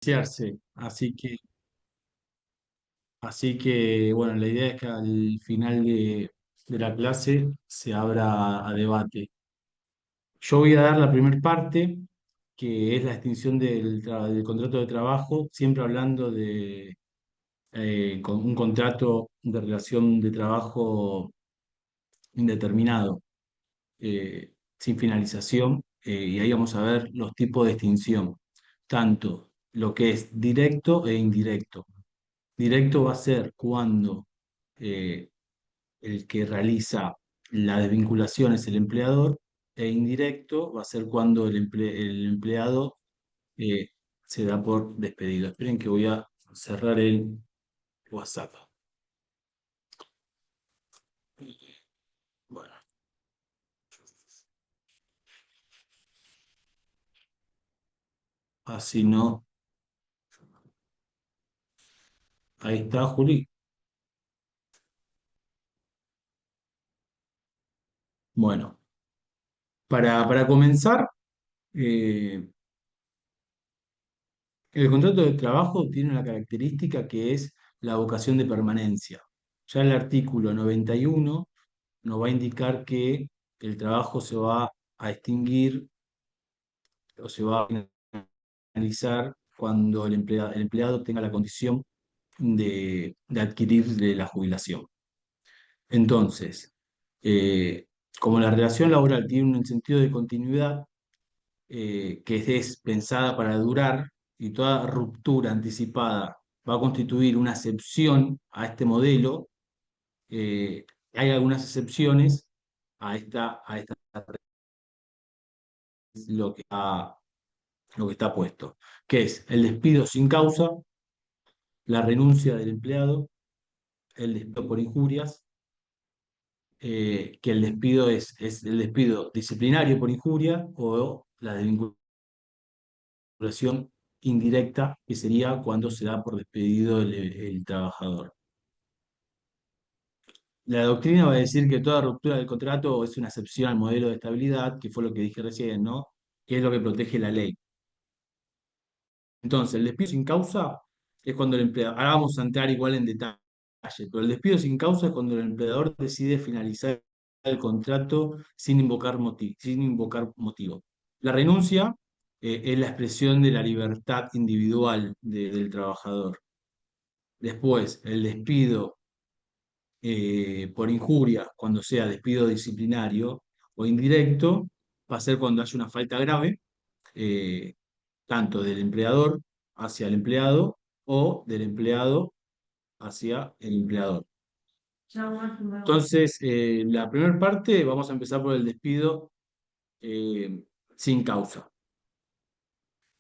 iniciarse. Así que, bueno, la idea es que al final de la clase se abra a debate. Yo voy a dar la primera parte, que es la extinción del contrato de trabajo, siempre hablando de con un contrato de relación de trabajo indeterminado, sin finalización, y ahí vamos a ver los tipos de extinción, tanto lo que es directo e indirecto. Directo va a ser cuando eh, el que realiza la desvinculación es el empleador, e indirecto va a ser cuando el empleado eh, se da por despedido. Esperen que voy a cerrar el WhatsApp. Bueno, así no. Ahí está, Juli. Bueno, para comenzar, eh, el contrato de trabajo tiene una característica que es la vocación de permanencia. Ya el artículo 91 nos va a indicar que el trabajo se va a extinguir o se va a finalizar cuando el empleado tenga la condición de adquirir la jubilación. Entonces, eh, como la relación laboral tiene un sentido de continuidad, que es pensada para durar y toda ruptura anticipada va a constituir una excepción a este modelo, eh, hay algunas excepciones a esta lo que está puesto, que es el despido sin causa, la renuncia del empleado, el despido por injurias, que el despido es el despido disciplinario por injuria o la desvinculación indirecta, que sería cuando se da por despedido el trabajador. La doctrina va a decir que toda ruptura del contrato es una excepción al modelo de estabilidad, que fue lo que dije recién, ¿no? Que es lo que protege la ley. Entonces, el despido sin causa es cuando el empleador, ahora vamos a entrar igual en detalle, pero el despido sin causa es cuando el empleador decide finalizar el contrato sin invocar motivo. La renuncia es la expresión de la libertad individual del trabajador. Después, el despido por injuria, cuando sea despido disciplinario o indirecto, va a ser cuando haya una falta grave, eh, tanto del empleador hacia el empleado o del empleado hacia el empleador. Entonces, la primera parte, vamos a empezar por el despido eh, sin causa.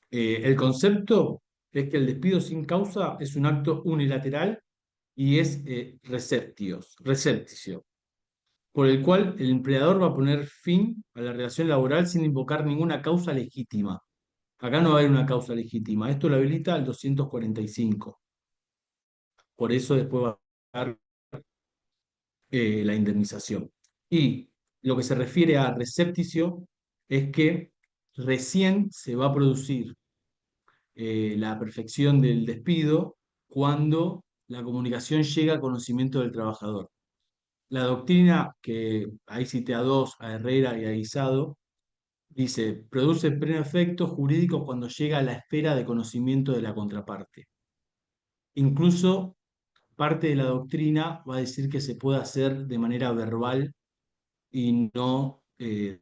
El concepto es que el despido sin causa es un acto unilateral y es receptio, por el cual el empleador va a poner fin a la relación laboral sin invocar ninguna causa legítima. Acá no va a haber una causa legítima. Esto lo habilita el 245. Por eso después va a dar la indemnización. Y lo que se refiere a recepticio es que recién se va a producir la perfección del despido cuando la comunicación llega a conocimiento del trabajador. La doctrina, que ahí cité a dos, a Herrera y a Guisado, dice, produce pleno efecto jurídico cuando llega a la esfera de conocimiento de la contraparte. Incluso parte de la doctrina va a decir que se puede hacer de manera verbal y no de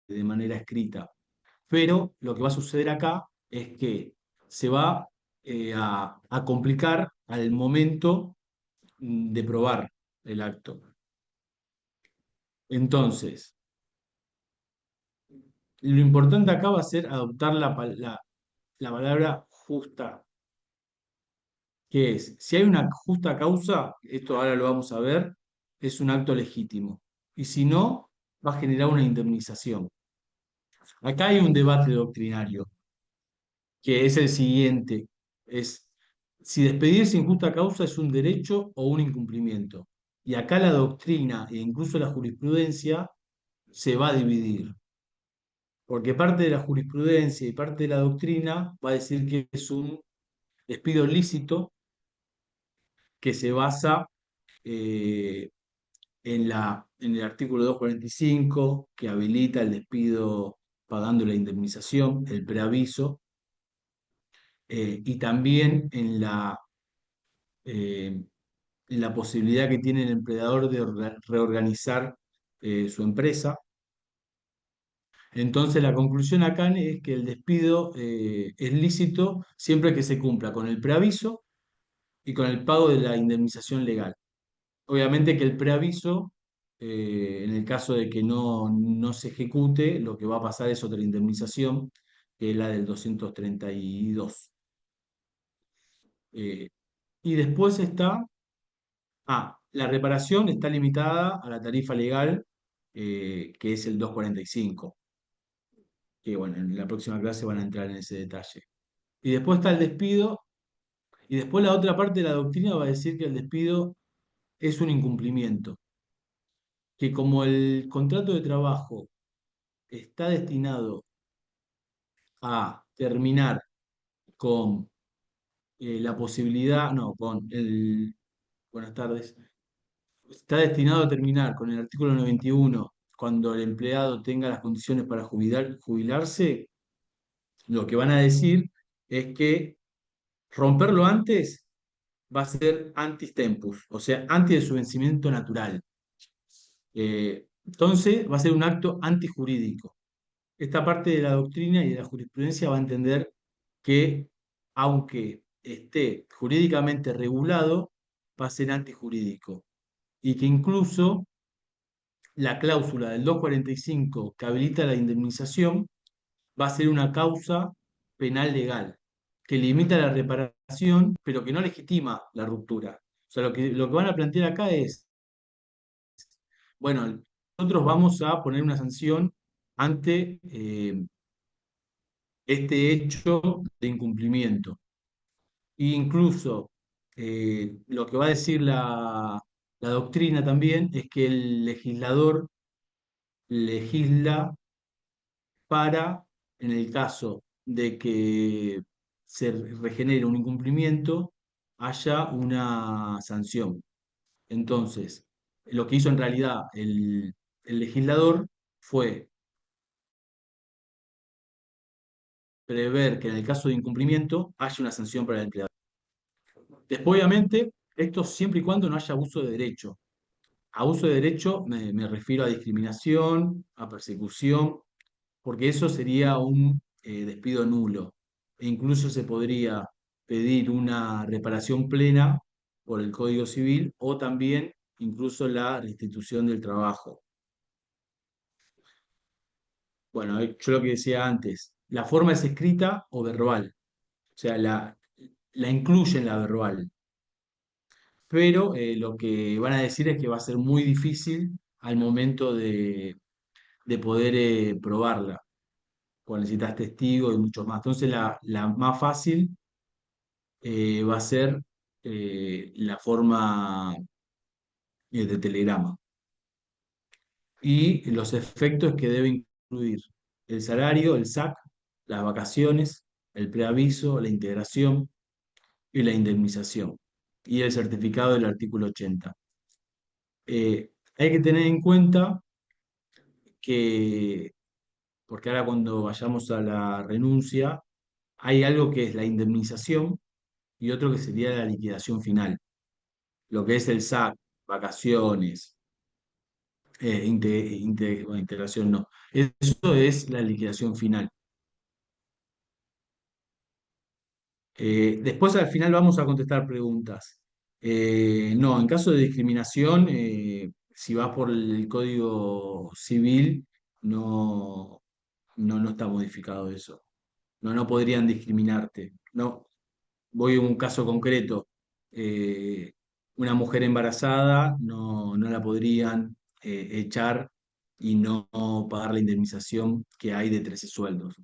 manera escrita. Pero lo que va a suceder acá es que se va a complicar al momento de probar el acto. Entonces, lo importante acá va a ser adoptar la palabra justa, que es, si hay una justa causa, esto ahora lo vamos a ver, es un acto legítimo. Y si no, va a generar una indemnización. Acá hay un debate doctrinario, que es el siguiente, es si despedir sin justa causa es un derecho o un incumplimiento. Y acá la doctrina e incluso la jurisprudencia se va a dividir. porque parte de la jurisprudencia y parte de la doctrina va a decir que es un despido lícito que se basa eh, en el artículo 245, que habilita el despido pagando la indemnización, el preaviso, y también eh, en la posibilidad que tiene el empleador de reorganizar su empresa. Entonces, la conclusión acá es que el despido es lícito siempre que se cumpla con el preaviso y con el pago de la indemnización legal. Obviamente que el preaviso, en el caso de que no se ejecute, lo que va a pasar es otra indemnización, que es la del 232. Eh, y después la reparación está limitada a la tarifa legal, que es el 245, que bueno, en la próxima clase van a entrar en ese detalle. Y después está el despido, y después la otra parte de la doctrina va a decir que el despido es un incumplimiento, que como el contrato de trabajo está destinado a terminar con la posibilidad, no, buenas tardes, está destinado a terminar con el artículo 91 cuando el empleado tenga las condiciones para jubilarse, lo que van a decir es que romperlo antes va a ser antis tempus, o sea, antes de su vencimiento natural. Entonces va a ser un acto antijurídico. Esta parte de la doctrina y de la jurisprudencia va a entender que, aunque esté jurídicamente regulado, va a ser antijurídico. Y que incluso la cláusula del 245 que habilita la indemnización va a ser una causa penal legal, que limita la reparación, pero que no legitima la ruptura. O sea, lo que van a plantear acá es, bueno, nosotros vamos a poner una sanción ante este hecho de incumplimiento. E incluso lo que va a decir la doctrina también es que el legislador legisla para, en el caso de que se regenere un incumplimiento, haya una sanción. Entonces, lo que hizo en realidad el legislador fue prever que en el caso de incumplimiento haya una sanción para el empleador. Después, obviamente, esto siempre y cuando no haya abuso de derecho. A uso de derecho me refiero a discriminación, a persecución, porque eso sería un despido nulo. E incluso se podría pedir una reparación plena por el Código Civil o también incluso la restitución del trabajo. Bueno, yo lo que decía antes, la forma es escrita o verbal, o sea, la incluye en la verbal, pero lo que van a decir es que va a ser muy difícil al momento de poder probarla, porque necesitas testigos y mucho más. Entonces, la más fácil va a ser la forma de telegrama. Y los efectos que debe incluir el salario, el SAC, las vacaciones, el preaviso, la integración y la indemnización. Y el certificado del artículo 80. Hay que tener en cuenta que, porque ahora cuando vayamos a la renuncia, hay algo que es la indemnización y otro que sería la liquidación final. Lo que es el SAC, vacaciones, bueno, integración no. Eso es la liquidación final. Después al final vamos a contestar preguntas. No, en caso de discriminación, si vas por el Código Civil, no, no está modificado eso. No podrían discriminarte. No, voy a un caso concreto. Eh, una mujer embarazada no la podrían echar y no pagar la indemnización que hay de 13 sueldos.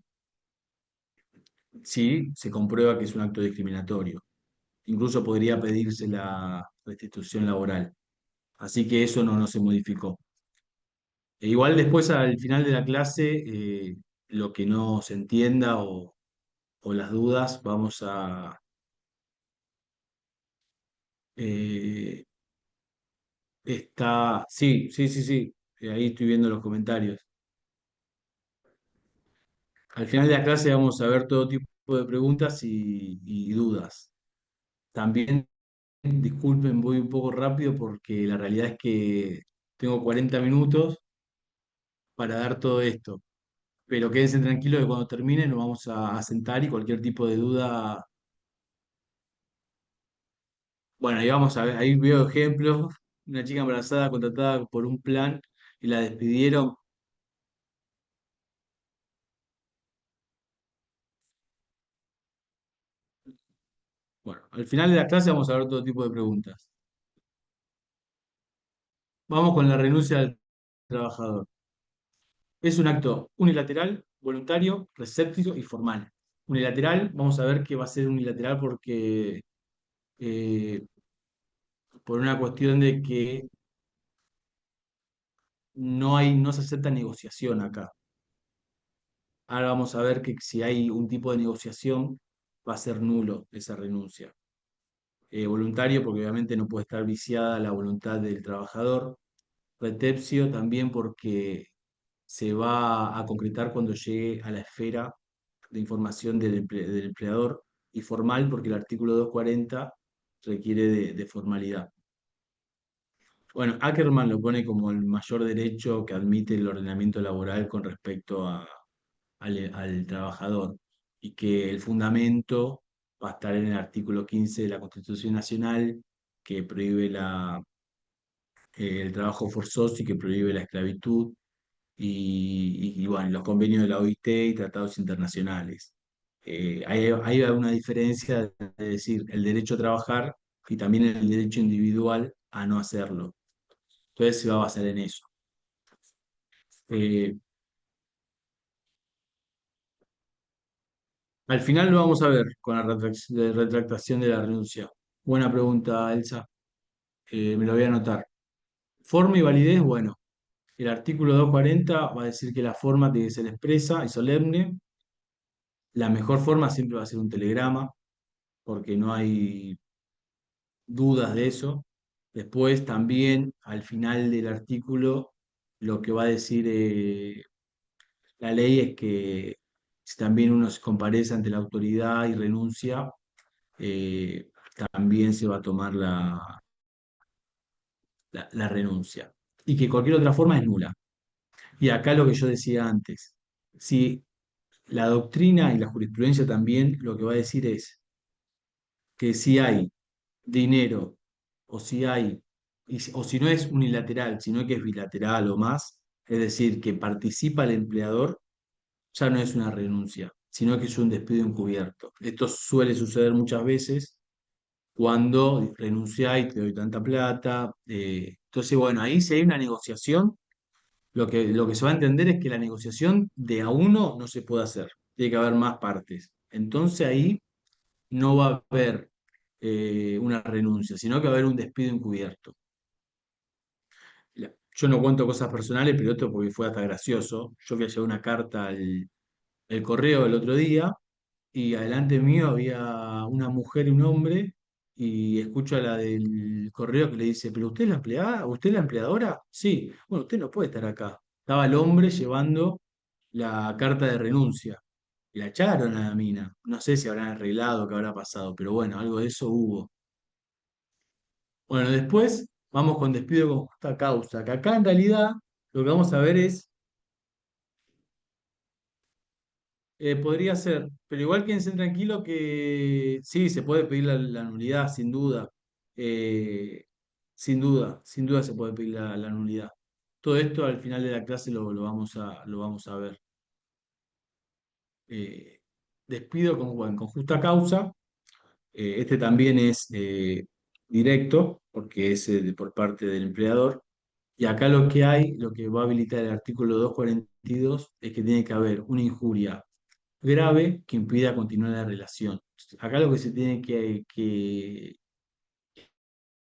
Sí, se comprueba que es un acto discriminatorio. Incluso podría pedirse la restitución laboral. Así que eso no se modificó. E igual después al final de la clase lo que no se entienda o las dudas, eh, sí, sí, sí, sí, ahí estoy viendo los comentarios. Al final de la clase vamos a ver todo tipo de preguntas y dudas. También, disculpen, voy un poco rápido porque la realidad es que tengo 40 minutos para dar todo esto. Pero quédense tranquilos que cuando termine nos vamos a sentar y cualquier tipo de duda, bueno, ahí vamos a ver, ahí veo ejemplos, una chica embarazada contratada por un plan y la despidieron. Bueno, al final de la clase vamos a ver todo tipo de preguntas. Vamos con la renuncia del trabajador. Es un acto unilateral, voluntario, receptivo y formal. Unilateral, vamos a ver que va a ser unilateral porque por una cuestión de que no se acepta negociación acá. Ahora vamos a ver que si hay un tipo de negociación, va a ser nulo esa renuncia. Voluntario, porque obviamente no puede estar viciada la voluntad del trabajador. Retepsio también porque se va a concretar cuando llegue a la esfera de información del empleador. Y formal porque el artículo 240 requiere de formalidad. Bueno, Ackerman lo pone como el mayor derecho que admite el ordenamiento laboral con respecto al trabajador y que el fundamento va a estar en el artículo 15 de la Constitución Nacional que prohíbe el trabajo forzoso y que prohíbe la esclavitud bueno, los convenios de la OIT y tratados internacionales. Hay una diferencia de decir el derecho a trabajar y también el derecho individual a no hacerlo. Entonces se va a basar en eso. Eh, Al final lo vamos a ver con la retractación de la renuncia. Buena pregunta, Elsa. Me lo voy a anotar. Forma y validez, bueno, el artículo 240 va a decir que la forma tiene que ser expresa y solemne. La mejor forma siempre va a ser un telegrama, porque no hay dudas de eso. Después también, al final del artículo, lo que va a decir la ley es que si también uno se comparece ante la autoridad y renuncia, eh, también se va a tomar la renuncia. Y que cualquier otra forma es nula. Y acá lo que yo decía antes, si la doctrina y la jurisprudencia también lo que va a decir es que si hay dinero o si hay, o si no es unilateral, sino que es bilateral o más, es decir, que participa el empleador, ya no es una renuncia, sino que es un despido encubierto. Esto suele suceder muchas veces cuando renunciáis, te doy tanta plata. Entonces, bueno, ahí si hay una negociación, lo que se va a entender es que la negociación de a uno no se puede hacer, tiene que haber más partes. Entonces ahí no va a haber una renuncia, sino que va a haber un despido encubierto. Yo no cuento cosas personales, pero esto porque fue hasta gracioso. Yo fui a llevar una carta al correo el otro día y adelante mío había una mujer y un hombre y escucho a la del correo que le dice, ¿pero usted es la empleada? ¿Usted es la empleadora? Sí. Bueno, usted no puede estar acá. Estaba el hombre llevando la carta de renuncia. Y la echaron a la mina. No sé si habrán arreglado, qué habrá pasado, pero bueno, algo de eso hubo. Bueno, después vamos con despido con justa causa, que acá en realidad lo que vamos a ver es, podría ser, pero igual quédense tranquilo que sí, se puede pedir la nulidad, sin duda. Eh, sin duda se puede pedir la nulidad. Todo esto al final de la clase lo vamos a ver. Eh, Despido bueno, con justa causa. Este también es directo, porque es por parte del empleador. Y acá lo que va a habilitar el artículo 242 es que tiene que haber una injuria grave que impida continuar la relación. Acá lo que se tiene que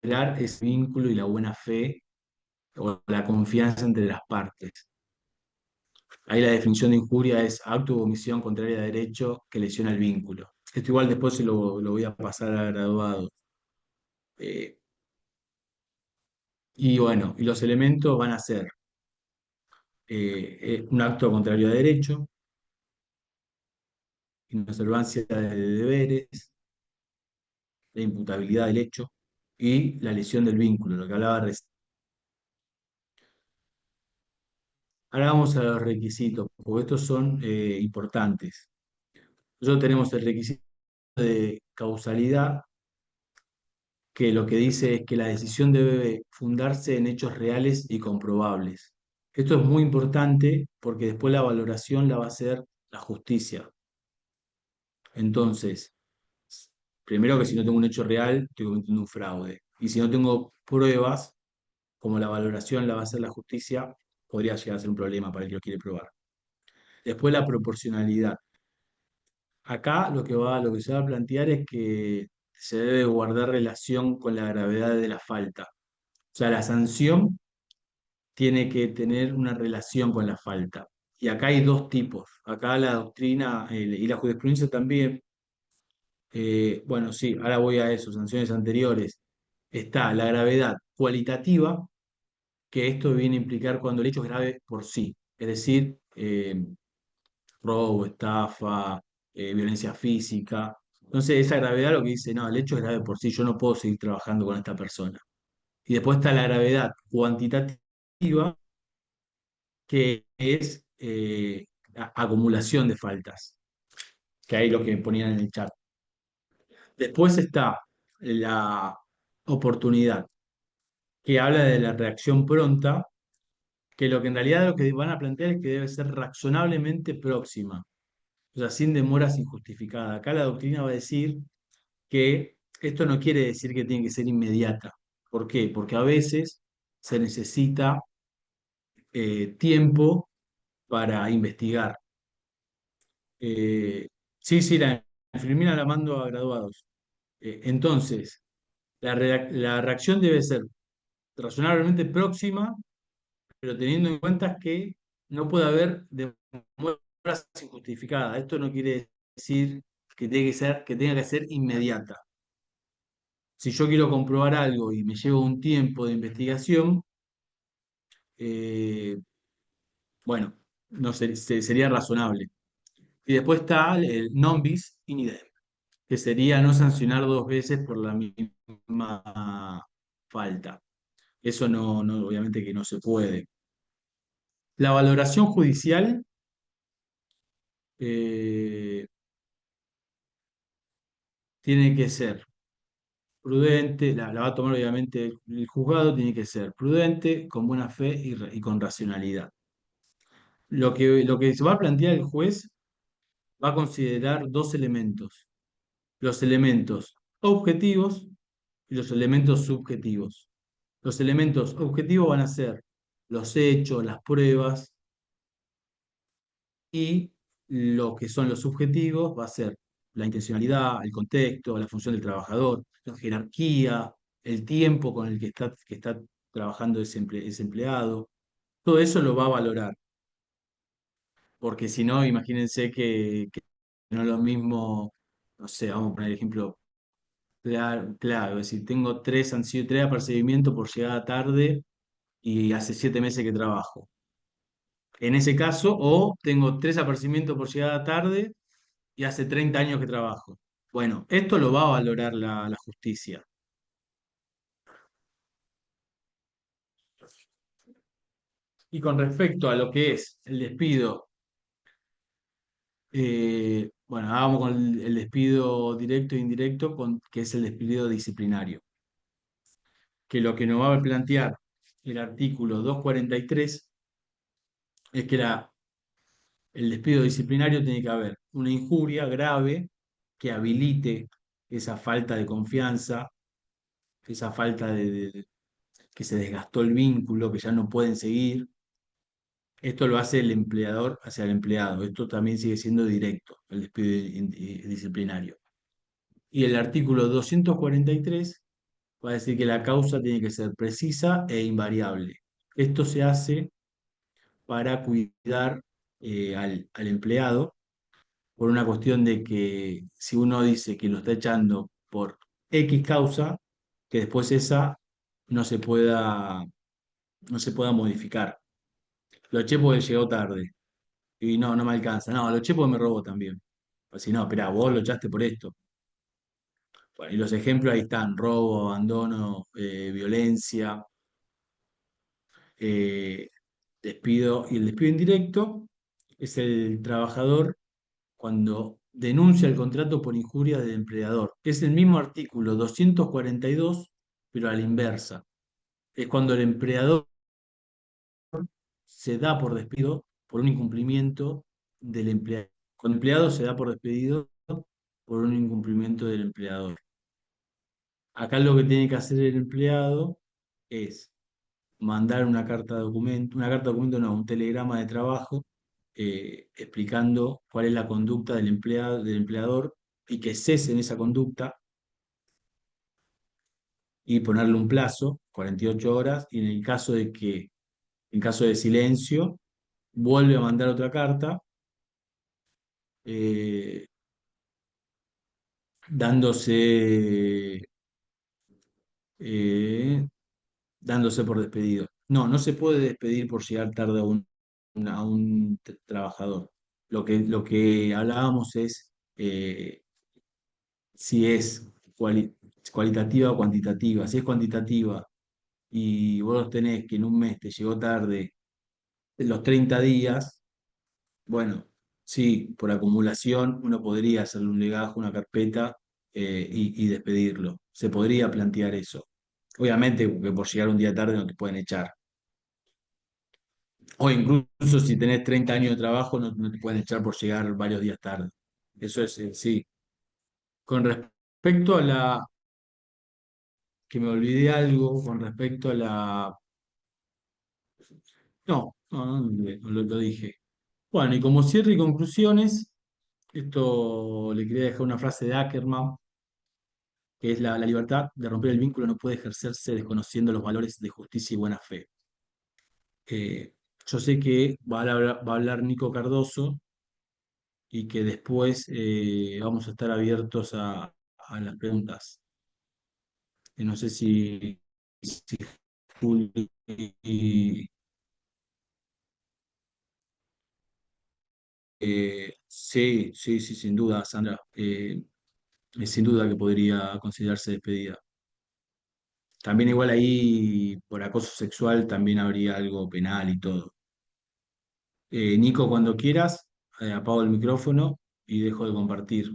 crear es el vínculo y la buena fe o la confianza entre las partes. Ahí la definición de injuria es acto o omisión contraria a derecho que lesiona el vínculo. Esto igual después lo voy a pasar a graduado. Eh, y bueno, y los elementos van a ser un acto contrario a derecho, inobservancia de deberes, la imputabilidad del hecho y la lesión del vínculo, lo que hablaba recién. Ahora vamos a los requisitos, porque estos son importantes. Nosotros tenemos el requisito de causalidad, que lo que dice es que la decisión debe fundarse en hechos reales y comprobables. Esto es muy importante porque después la valoración la va a hacer la justicia. Entonces, primero que si no tengo un hecho real, estoy cometiendo un fraude. Y si no tengo pruebas, como la valoración la va a hacer la justicia, podría llegar a ser un problema para el que lo quiere probar. Después la proporcionalidad. Acá lo que se va a plantear es que se debe guardar relación con la gravedad de la falta. O sea, la sanción tiene que tener una relación con la falta. Y acá hay dos tipos. Acá la doctrina y la jurisprudencia también, bueno, sí, ahora voy a eso, sanciones anteriores. Está la gravedad cualitativa, que esto viene a implicar cuando el hecho es grave por sí. Es decir, robo, estafa, violencia física. Entonces, esa gravedad lo que dice, no, el hecho es grave por sí, yo no puedo seguir trabajando con esta persona. Y después está la gravedad cuantitativa, que es acumulación de faltas, que ahí lo que ponían en el chat. Después está la oportunidad, que habla de la reacción pronta, que lo que en realidad lo que van a plantear es que debe ser razonablemente próxima, o sea, sin demoras injustificadas. Acá la doctrina va a decir que esto no quiere decir que tiene que ser inmediata. ¿Por qué? Porque a veces se necesita tiempo para investigar. Sí, sí, la enfermera la mando a graduados. Entonces, la reacción debe ser razonablemente próxima, pero teniendo en cuenta que no puede haber demoras injustificadas. Esto no quiere decir que tenga que ser inmediata. Si yo quiero comprobar algo y me llevo un tiempo de investigación, eh, bueno, no sería razonable. Y después está el non bis in idem, que sería no sancionar dos veces por la misma falta. Eso obviamente que no se puede. La valoración judicial eh, tiene que ser prudente, la va a tomar obviamente el juzgado, tiene que ser prudente, con buena fe y con racionalidad. Lo que se va a plantear el juez va a considerar dos elementos: los elementos objetivos y los elementos subjetivos. Los elementos objetivos van a ser los hechos, las pruebas, y lo que son los subjetivos va a ser la intencionalidad, el contexto, la función del trabajador, la jerarquía, el tiempo con el que está trabajando ese empleado. Todo eso lo va a valorar, porque si no, imagínense que no es lo mismo, no sé, vamos a poner el ejemplo claro, claro, es decir, tengo han sido tres apercibimientos por llegada tarde y hace 7 meses que trabajo. En ese caso, o tengo tres apercibimientos por llegada tarde y hace 30 años que trabajo. Bueno, esto lo va a valorar la justicia. Y con respecto a lo que es el despido, bueno, vamos con el despido directo e indirecto, que es el despido disciplinario, que lo que nos va a plantear el artículo 243 es que el despido disciplinario tiene que haber una injuria grave que habilite esa falta de confianza, esa falta que se desgastó el vínculo, que ya no pueden seguir. Esto lo hace el empleador hacia el empleado. Esto también sigue siendo directo, el despido disciplinario. Y el artículo 243 va a decir que la causa tiene que ser precisa e invariable. Esto se hace para cuidar al empleado por una cuestión de que si uno dice que lo está echando por X causa, que después esa no se pueda, no se pueda modificar. Lo eché porque llegó tarde y no, no me alcanza. No, lo eché porque me robó también. Pues si no, espera, vos lo echaste por esto. Bueno, y los ejemplos ahí están: robo, abandono, violencia, eh, despido. Y el despido indirecto es el trabajador cuando denuncia el contrato por injuria del empleador. Es el mismo artículo 242, pero a la inversa. Es cuando el empleador se da por despido por un incumplimiento del empleado. Cuando el empleado se da por despedido por un incumplimiento del empleador. Acá lo que tiene que hacer el empleado es mandar una carta de documento, no, un telegrama de trabajo, explicando cuál es la conducta del empleador y que cese en esa conducta y ponerle un plazo, 48 horas, y en caso de silencio, vuelve a mandar otra carta, eh, dándose, eh, dándose por despedido. No, no se puede despedir por llegar tarde a un trabajador. Lo que hablábamos es si es cualitativa o cuantitativa. Si es cuantitativa y vos tenés que en un mes te llegó tarde los 30 días, bueno, sí, por acumulación uno podría hacerle un legajo, una carpeta, y despedirlo. Se podría plantear eso. Obviamente que por llegar un día tarde no te pueden echar. O incluso si tenés 30 años de trabajo no, no te pueden echar por llegar varios días tarde. Eso es, sí. Con respecto a que me olvidé algo, con respecto a No, no, no, lo dije. Bueno, y como cierre y conclusiones, esto le quería dejar una frase de Ackerman, que es la libertad de romper el vínculo no puede ejercerse desconociendo los valores de justicia y buena fe. Yo sé que va a hablar Nico Cardoso y que después vamos a estar abiertos a las preguntas. No sé si Juli, sí, sí, sí, sin duda, Sandra. Sin duda que podría considerarse despedida. También igual ahí, por acoso sexual, también habría algo penal y todo. Nico, cuando quieras, apago el micrófono y dejo de compartir.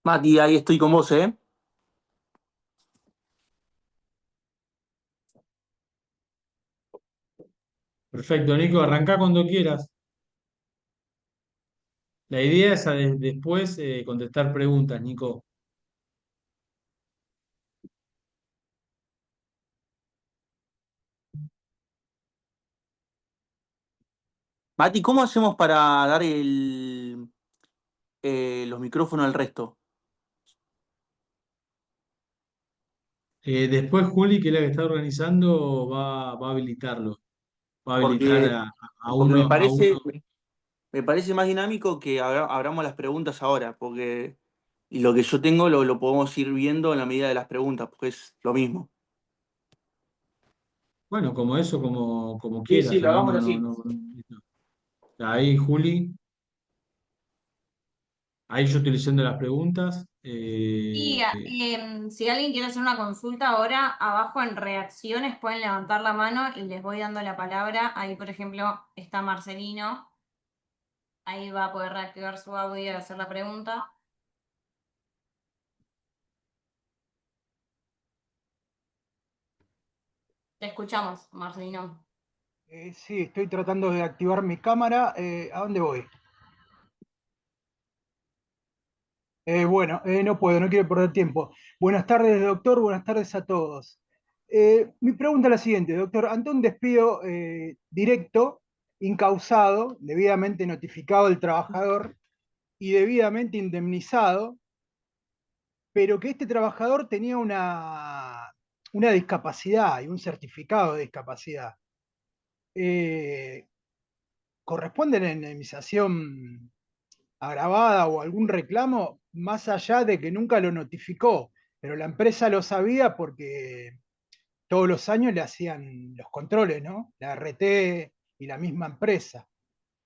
Mati, ahí estoy con vos, ¿eh? Perfecto, Nico, arrancá cuando quieras. La idea es después contestar preguntas, Nico. Mati, ¿cómo hacemos para dar los micrófonos al resto? Después Juli, que es la que está organizando, va a habilitarlo. Va a habilitar Porque, a porque uno, a uno. me parece más dinámico que abramos las preguntas ahora, porque y lo que yo tengo lo podemos ir viendo en la medida de las preguntas, porque es lo mismo. Bueno, como eso, como Sí, sí, quieras. A lo mí hagamos no, no, así. no. Ahí, Juli, ahí yo estoy leyendo las preguntas. Y si alguien quiere hacer una consulta ahora, abajo en reacciones pueden levantar la mano y les voy dando la palabra. Ahí, por ejemplo, está Marcelino. Ahí va a poder reactivar su audio y hacer la pregunta. Te escuchamos, Marcelino. Sí, estoy tratando de activar mi cámara. ¿A dónde voy? Bueno, no puedo, no quiero perder tiempo. Buenas tardes, doctor, buenas tardes a todos. Mi pregunta es la siguiente, doctor. Ante un despido directo, incausado, debidamente notificado el trabajador y debidamente indemnizado, pero que este trabajador tenía una discapacidad y un certificado de discapacidad, eh, ¿corresponde la indemnización agravada o algún reclamo, más allá de que nunca lo notificó, pero la empresa lo sabía porque todos los años le hacían los controles, ¿no? La RT y la misma empresa.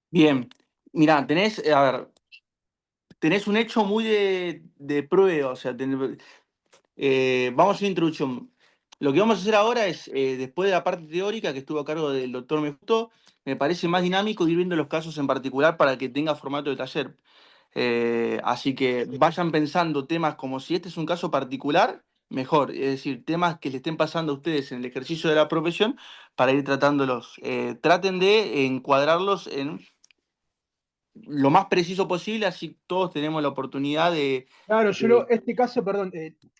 Bien, mirá, a ver, tenés un hecho muy de prueba, o sea, vamos a una introducción. Lo que vamos a hacer ahora es, después de la parte teórica que estuvo a cargo del doctor Mejuto, me parece más dinámico ir viendo los casos en particular para que tenga formato de taller. Así que vayan pensando temas como si este es un caso particular, mejor. Es decir, temas que le estén pasando a ustedes en el ejercicio de la profesión para ir tratándolos. Traten de encuadrarlos en lo más preciso posible, así todos tenemos la oportunidad Claro, de- este caso, perdón,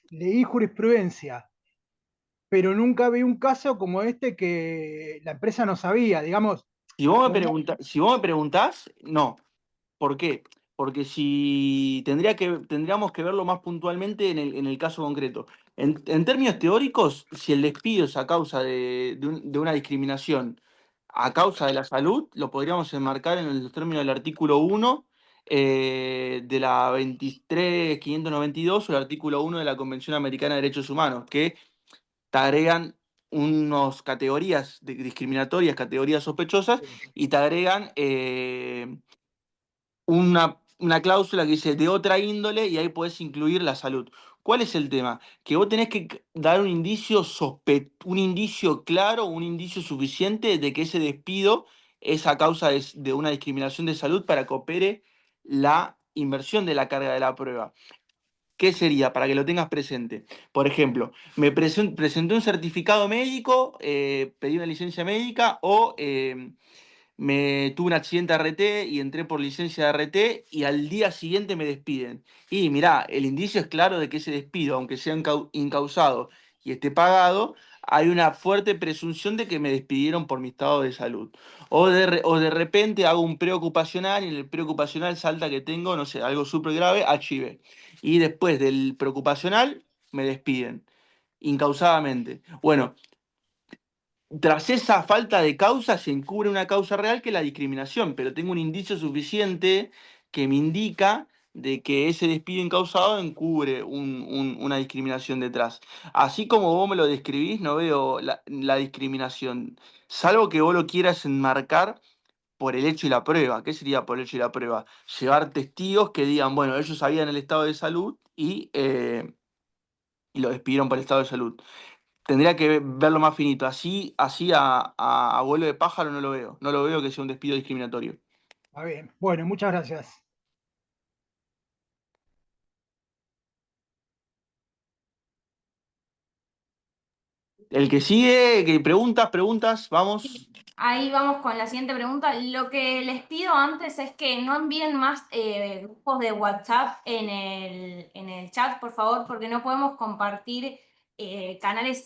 leí jurisprudencia, pero nunca vi un caso como este que la empresa no sabía, digamos, como, Si vos me preguntás, no. ¿Por qué? Porque si tendríamos que verlo más puntualmente en el caso concreto. En términos teóricos, si el despido es a causa de una discriminación a causa de la salud, lo podríamos enmarcar en los términos del artículo 1 de la 23.592 o el artículo 1 de la Convención Americana de Derechos Humanos, que te agregan unas categorías discriminatorias, categorías sospechosas, y te agregan una cláusula que dice de otra índole y ahí podés incluir la salud. ¿Cuál es el tema? Que vos tenés que dar un indicio un indicio claro, un indicio suficiente de que ese despido es a causa de una discriminación de salud para que opere la inversión de la carga de la prueba. ¿Qué sería? Para que lo tengas presente. Por ejemplo, presenté un certificado médico, pedí una licencia médica o me tuve un accidente RT y entré por licencia de RT y al día siguiente me despiden. Y mirá, el indicio es claro de que ese despido, aunque sea incausado y esté pagado, hay una fuerte presunción de que me despidieron por mi estado de salud. O de repente hago un preocupacional y en el preocupacional salta que tengo, no sé, algo súper grave, HIV. Y después del preocupacional me despiden, incausadamente. Bueno, tras esa falta de causa se encubre una causa real que es la discriminación, pero tengo un indicio suficiente que me indica de que ese despido incausado encubre una discriminación detrás. Así como vos me lo describís, no veo la discriminación, salvo que vos lo quieras enmarcar por el hecho y la prueba. ¿Qué sería por el hecho y la prueba? Llevar testigos que digan, bueno, ellos sabían el estado de salud y lo despidieron por el estado de salud. Tendría que verlo más finito. Así a vuelo de pájaro no lo veo. No lo veo que sea un despido discriminatorio. está bien. Bueno, muchas gracias. El que sigue, que preguntas, vamos. Ahí vamos con la siguiente pregunta. Lo que les pido antes es que no envíen más grupos de WhatsApp en el chat, por favor, porque no podemos compartir canales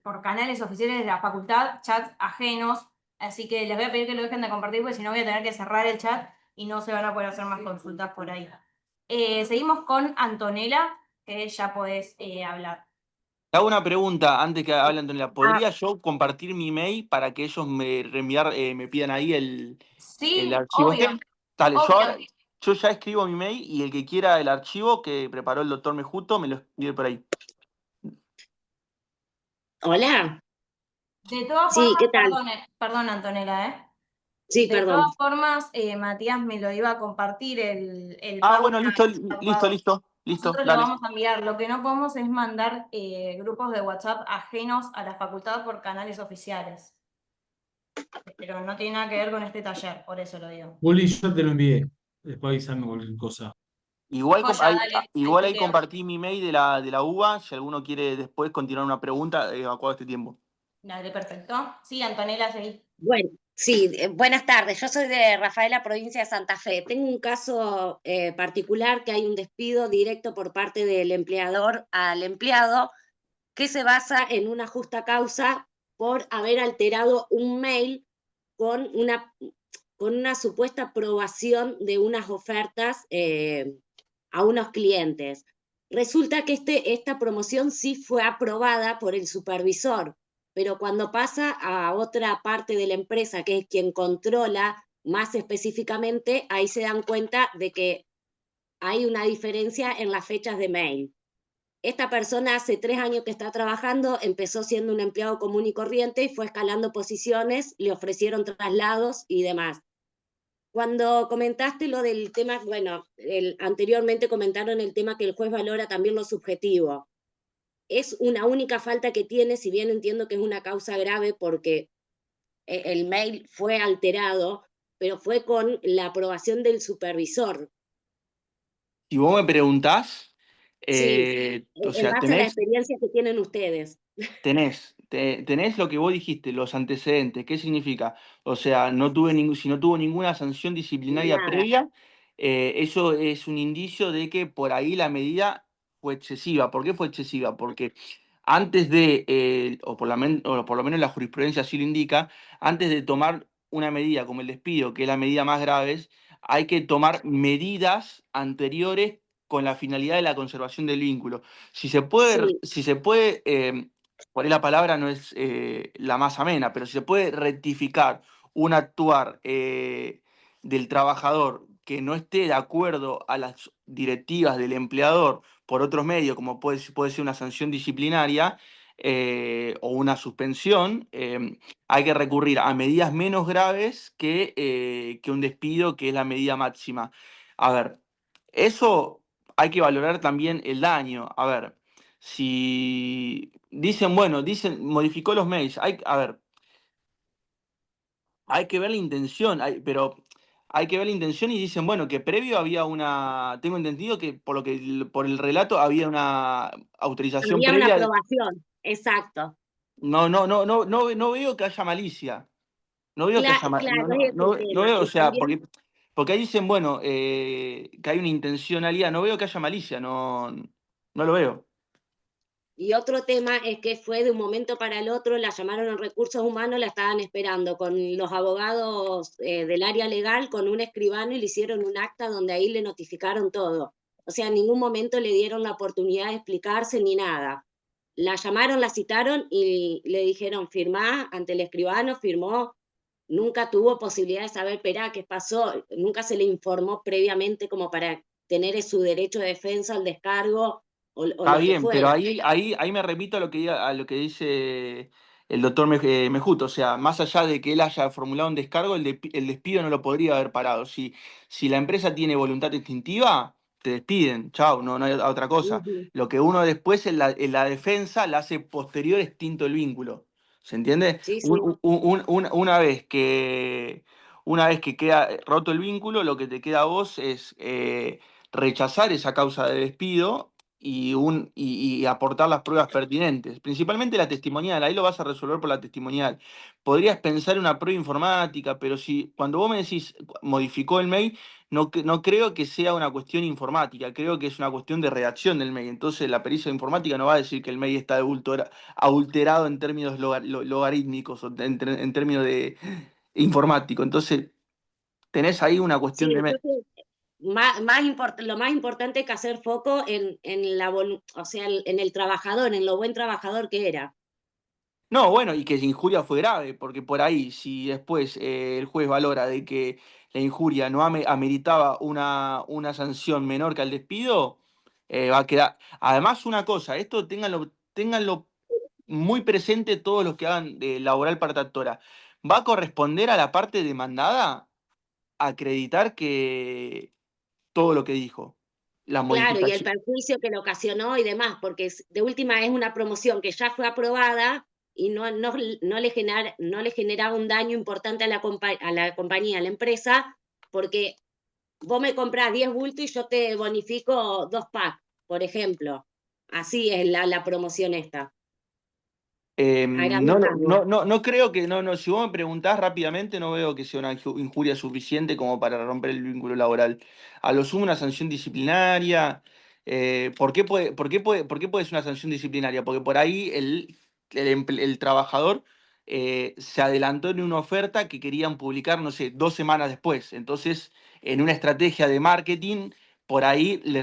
por canales oficiales de la facultad, chats ajenos. Así que les voy a pedir que lo dejen de compartir, porque si no voy a tener que cerrar el chat y no se van a poder hacer más consultas por ahí. Seguimos con Antonella, que ya podés hablar. Te hago una pregunta antes que hable Antonella. ¿Podría yo compartir mi email para que ellos me pidan ahí el Sí, archivo este? obvio, Dale, obvio. yo ya escribo mi mail y el que quiera el archivo que preparó el doctor Mejuto me lo escribe por ahí. Hola, De todas sí, formas, ¿qué tal? perdón, Antonella, ¿eh? Sí, De todas perdón. formas, Matías me lo iba a compartir el Ah, PowerPoint bueno, listo, armado. listo, Nosotros lo dale. vamos a enviar. Lo que no podemos es mandar grupos de WhatsApp ajenos a la facultad por canales oficiales. Pero no tiene nada que ver con este taller, por eso lo digo. Juli, yo te lo envié. Después avísame cualquier cosa. Joya, dale, ahí Igual te ahí quedo. compartí mi mail de la UBA, si alguno quiere después continuar una pregunta, acuerdo este tiempo. Dale, perfecto. Sí, Antonella, seguí. Bueno, sí, buenas tardes. Yo soy de Rafaela, provincia de Santa Fe. Tengo un caso particular que hay un despido directo por parte del empleador al empleado que se basa en una justa causa por haber alterado un mail con una supuesta aprobación de unas ofertas a unos clientes. Resulta que esta promoción sí fue aprobada por el supervisor, pero cuando pasa a otra parte de la empresa, que es quien controla más específicamente, ahí se dan cuenta de que hay una diferencia en las fechas de mail. Esta persona hace 3 años que está trabajando, empezó siendo un empleado común y corriente y fue escalando posiciones, le ofrecieron traslados y demás. Cuando comentaste lo del tema, bueno, anteriormente comentaron el tema que el juez valora también lo subjetivo. Es una única falta que tiene, si bien entiendo que es una causa grave porque el mail fue alterado, pero fue con la aprobación del supervisor. Si vos me preguntás, Sí, o en sea, base a la experiencia que tienen ustedes. tenés lo que vos dijiste, los antecedentes. ¿Qué significa? O sea, si no tuvo ninguna sanción disciplinaria Nada. previa, eso es un indicio de que por ahí la medida fue excesiva. ¿Por qué fue excesiva? Porque antes de, o por lo menos la jurisprudencia así lo indica, antes de tomar una medida como el despido, que es la medida más grave, hay que tomar medidas anteriores con la finalidad de la conservación del vínculo. Si se puede, Sí, por ahí la palabra no es la más amena, pero si se puede rectificar un actuar del trabajador que no esté de acuerdo a las directivas del empleador por otros medios, como puede ser una sanción disciplinaria o una suspensión, hay que recurrir a medidas menos graves que un despido, que es la medida máxima. A ver, eso hay que valorar también el daño. A ver, si dicen, bueno, modificó los mails, a ver, hay que ver la intención, pero hay que ver la intención y dicen, bueno, que previo había tengo entendido que por el relato había una autorización había una previa. aprobación, exacto. No veo que haya malicia. No veo que haya Claro, es el no tema. veo, o Y sea, también, porque ahí dicen, bueno, que hay una intencionalidad, no veo que haya malicia, no lo veo. y otro tema es que fue de un momento para el otro, la llamaron en recursos humanos, la estaban esperando con los abogados del área legal, con un escribano y le hicieron un acta donde ahí le notificaron todo. O sea, en ningún momento le dieron la oportunidad de explicarse ni nada. La llamaron, la citaron y le dijeron, firmá ante el escribano, firmó. Nunca tuvo posibilidad de saber, perá, qué pasó, nunca se le informó previamente como para tener su derecho de defensa, al descargo o Está lo que bien, pero fuera. ahí me repito a lo que dice el doctor Mejuto. O sea, más allá de que él haya formulado un descargo, el despido no lo podría haber parado. Si la empresa tiene voluntad instintiva, te despiden, chao, no hay otra cosa. Ujú. Lo que uno después en la defensa la hace posterior extinto el vínculo. ¿Se entiende? Sí, sí, Una vez que queda roto el vínculo, lo que te queda a vos es rechazar esa causa de despido y aportar las pruebas pertinentes, principalmente la testimonial. Ahí lo vas a resolver por la testimonial. Podrías pensar en una prueba informática, pero si cuando vos me decís modificó el mail, no creo que sea una cuestión informática, creo que es una cuestión de redacción del mail. Entonces la pericia informática no va a decir que el mail está adulterado en términos logarítmicos o en términos de informático. Entonces tenés ahí una sí, cuestión de... entonces lo más importante es que hacer foco o sea, en el trabajador, en lo buen trabajador que era. No, bueno, y que la injuria fue grave, porque por ahí, si después el juez valora de que la injuria no ameritaba una sanción menor que al despido, va a quedar. Además, una cosa, esto ténganlo muy presente todos los que hagan laboral partactora. Va a corresponder a la parte demandada acreditar que todo lo que dijo, la Claro, y el modificación. perjuicio que le ocasionó y demás, porque de última es una promoción que ya fue aprobada y no le generaba un daño importante a a la compañía, a la empresa, porque vos me comprás 10 bultos y yo te bonifico 2 packs, por ejemplo. Así es la promoción esta. agravizarlo. No creo que, si vos me preguntás rápidamente, no veo que sea una injuria suficiente como para romper el vínculo laboral. A lo sumo una sanción disciplinaria. ¿Por qué puede ser una sanción disciplinaria? Porque por ahí el trabajador se adelantó en una oferta que querían publicar, no sé, 2 semanas después. Entonces, en una estrategia de marketing, por ahí y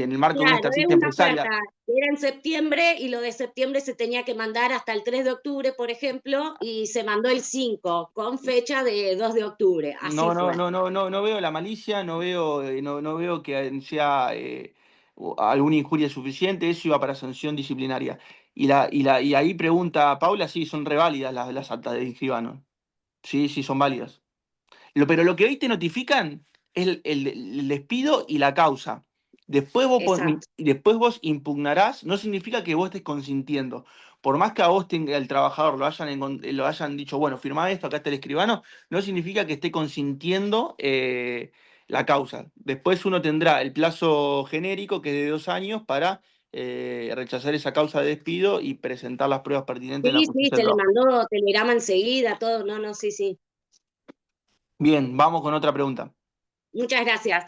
en el marco de una Claro, es estrategia una empresarial. oferta. Era en septiembre y lo de septiembre se tenía que mandar hasta el 3 de octubre, por ejemplo, y se mandó el 5 con fecha de 2 de octubre. Así fue. No veo la malicia, no veo que sea alguna injuria suficiente, eso iba para sanción disciplinaria. Y ahí pregunta Paula, sí, son reválidas las actas de escribano. Sí, sí, son válidas. Pero lo que hoy te notifican es el despido y la causa. Exacto. Después vos impugnarás, no significa que vos estés consintiendo. Por más que a vos el trabajador lo hayan dicho, bueno, firmá esto, acá está el escribano, no significa que esté consintiendo la causa. Después uno tendrá el plazo genérico, que es de 2 años, para rechazar esa causa de despido y presentar las pruebas pertinentes en la Sí, sí, justicia del se le trabajo. mandó telegrama enseguida, todo. No, no, sí, sí. Bien, vamos con otra pregunta. Muchas gracias.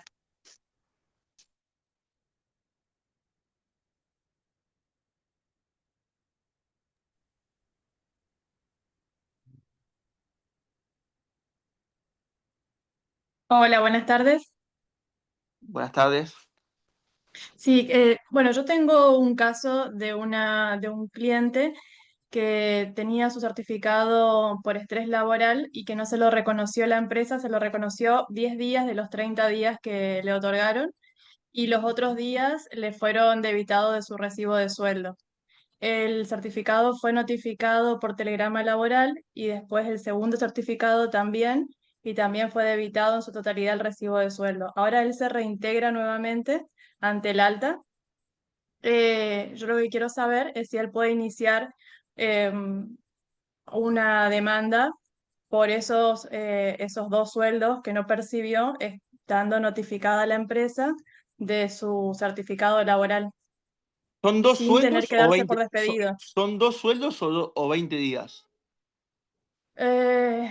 Hola, buenas tardes. Buenas tardes. Sí, bueno, yo tengo un caso de un cliente que tenía su certificado por estrés laboral y que no se lo reconoció la empresa, se lo reconoció 10 días de los 30 días que le otorgaron y los otros días le fueron debitados de su recibo de sueldo. El certificado fue notificado por telegrama laboral y después el segundo certificado también, y también fue debitado en su totalidad el recibo de sueldo. Ahora él se reintegra nuevamente ante el alta. Yo lo que quiero saber es si él puede iniciar una demanda por esos dos sueldos que no percibió, estando notificada a la empresa de su certificado laboral, ¿Son dos sin tener sueldos que o darse 20? por despedido. ¿Son 2 sueldos o 20 días? Eh,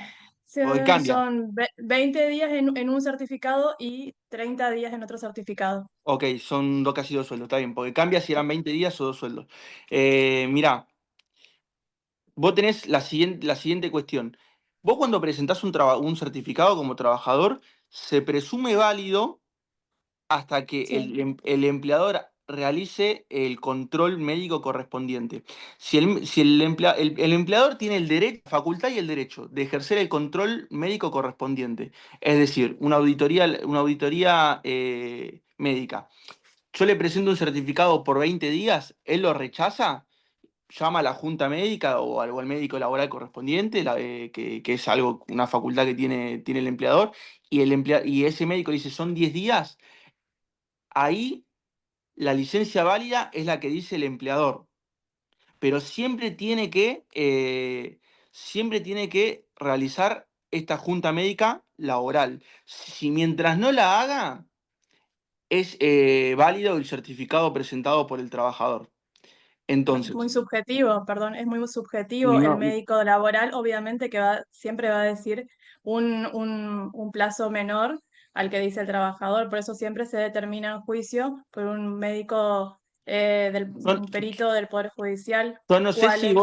Porque cambia. son 20 días en un certificado y 30 días en otro certificado. Ok, son casi 2 sueldos, está bien. Porque cambia si eran 20 días o 2 sueldos. Mirá, vos tenés la siguiente cuestión. Vos cuando presentás un certificado como trabajador, se presume válido hasta que Sí, el empleador realice el control médico correspondiente. Si el empleador tiene el derecho, la facultad y el derecho de ejercer el control médico correspondiente, es decir, una auditoría médica. Yo le presento un certificado por 20 días, él lo rechaza, llama a la junta médica o al médico laboral correspondiente, que es una facultad que tiene el empleador, y ese médico le dice, son 10 días. Ahí la licencia válida es la que dice el empleador, pero siempre tiene que realizar esta junta médica laboral. Si mientras no la haga, es válido el certificado presentado por el trabajador. es muy Entonces, subjetivo, perdón, es muy subjetivo. El no, médico laboral obviamente que siempre va a decir un plazo menor al que dice el trabajador, por eso siempre se determina en juicio por un médico, yo, un perito del Poder Judicial, yo no sé cuál si es.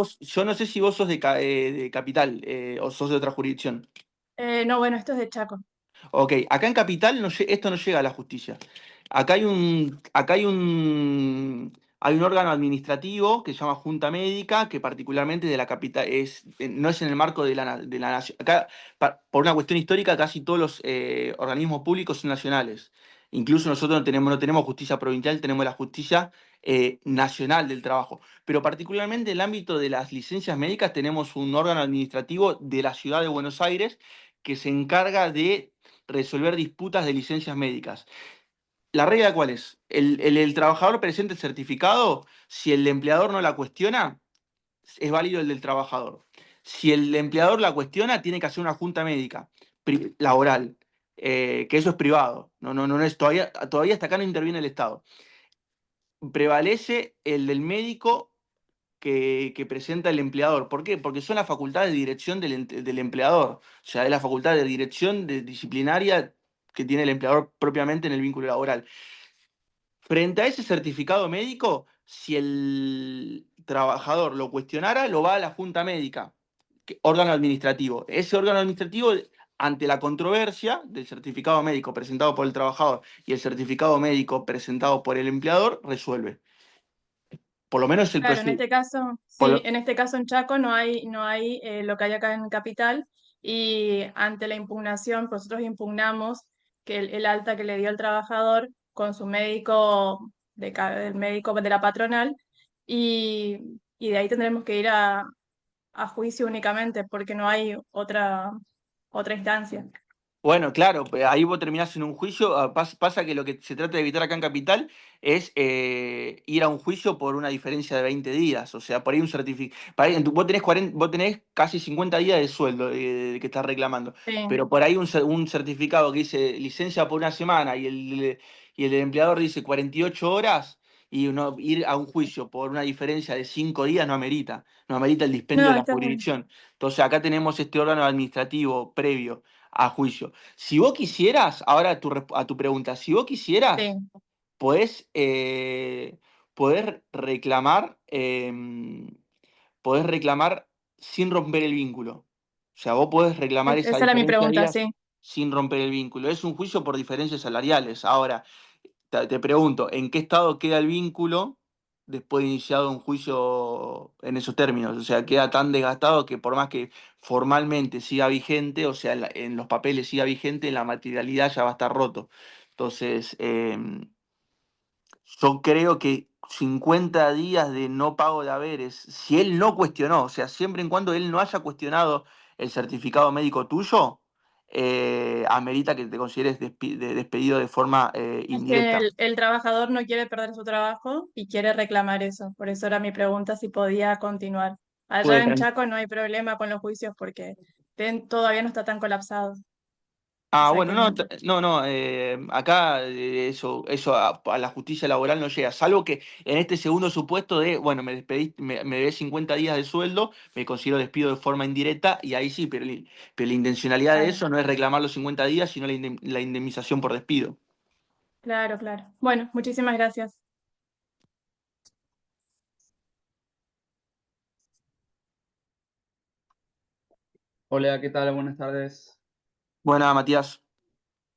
vos sos de Capital o sos de otra jurisdicción. No, bueno, esto es de Chaco. Ok, acá en Capital esto no llega a la justicia. Acá hay un órgano administrativo que se llama Junta Médica, que particularmente de la capital no es en el marco de la nación. Acá, por una cuestión histórica, casi todos los organismos públicos son nacionales. Incluso nosotros no tenemos justicia provincial, tenemos la justicia nacional del trabajo. Pero particularmente en el ámbito de las licencias médicas tenemos un órgano administrativo de la ciudad de Buenos Aires que se encarga de resolver disputas de licencias médicas. ¿La regla cuál es? El trabajador presenta el certificado, si el empleador no la cuestiona, es válido el del trabajador. Si el empleador la cuestiona, tiene que hacer una junta médica laboral, que eso es privado. No es, todavía hasta acá no interviene el Estado. Prevalece el del médico que presenta el empleador. ¿Por qué? Porque son las facultades de dirección del empleador. O sea, es la facultad de dirección disciplinaria que tiene el empleador propiamente en el vínculo laboral. Frente a ese certificado médico, si el trabajador lo cuestionara, lo va a la Junta Médica, órgano administrativo. Ese órgano administrativo, ante la controversia del certificado médico presentado por el trabajador y el certificado médico presentado por el empleador, resuelve. Por lo menos el Claro, en procedimiento. este caso, sí, en este caso en Chaco no hay lo que hay acá en Capital, y ante la impugnación, pues nosotros impugnamos que el alta que le dio el trabajador con su médico, el médico de la patronal, y de ahí tendremos que ir a juicio únicamente, porque no hay otra instancia. Bueno, claro, ahí vos terminás en un juicio. Pasa que lo que se trata de evitar acá en Capital es ir a un juicio por una diferencia de 20 días. O sea, por ahí un certificado. Vos tenés casi 50 días de sueldo que estás reclamando. Sí. Pero por ahí un certificado que dice licencia por una semana y el empleador dice 48 horas, y ir a un juicio por una diferencia de 5 días no amerita. No amerita el dispendio No, de la está bien. jurisdicción. Entonces acá tenemos este órgano administrativo previo a juicio. Si vos quisieras, ahora a tu pregunta, si vos quisieras, Sí. podés, podés reclamar sin romper el vínculo. O sea, vos podés reclamar esa Esa era mi diferencia de pregunta, sí. días sin romper el vínculo. Es un juicio por diferencias salariales. Ahora, te pregunto, ¿en qué estado queda el vínculo después de iniciado un juicio en esos términos? O sea, queda tan desgastado que por más que formalmente siga vigente, o sea, en los papeles siga vigente, en la materialidad ya va a estar roto. Entonces, yo creo que 50 días de no pago de haberes, si él no cuestionó, o sea, siempre y cuando él no haya cuestionado el certificado médico tuyo, amerita que te consideres despedido de forma Es que indirecta. el trabajador no quiere perder su trabajo y quiere reclamar eso. Por eso era mi pregunta si podía continuar. Allá en Puede, Chaco no hay problema con los juicios porque todavía no está tan colapsado. O Ah, sea bueno, que no, no, no, acá eso a la justicia laboral no llega, salvo que en este segundo supuesto de, bueno, me despedí, me debes 50 días de sueldo, me considero despido de forma indirecta, y ahí sí, pero la intencionalidad de claro, eso no es reclamar los 50 días, sino la indemnización por despido. claro, claro. Bueno, muchísimas gracias. Hola, ¿qué tal? Buenas tardes. Bueno, Matías.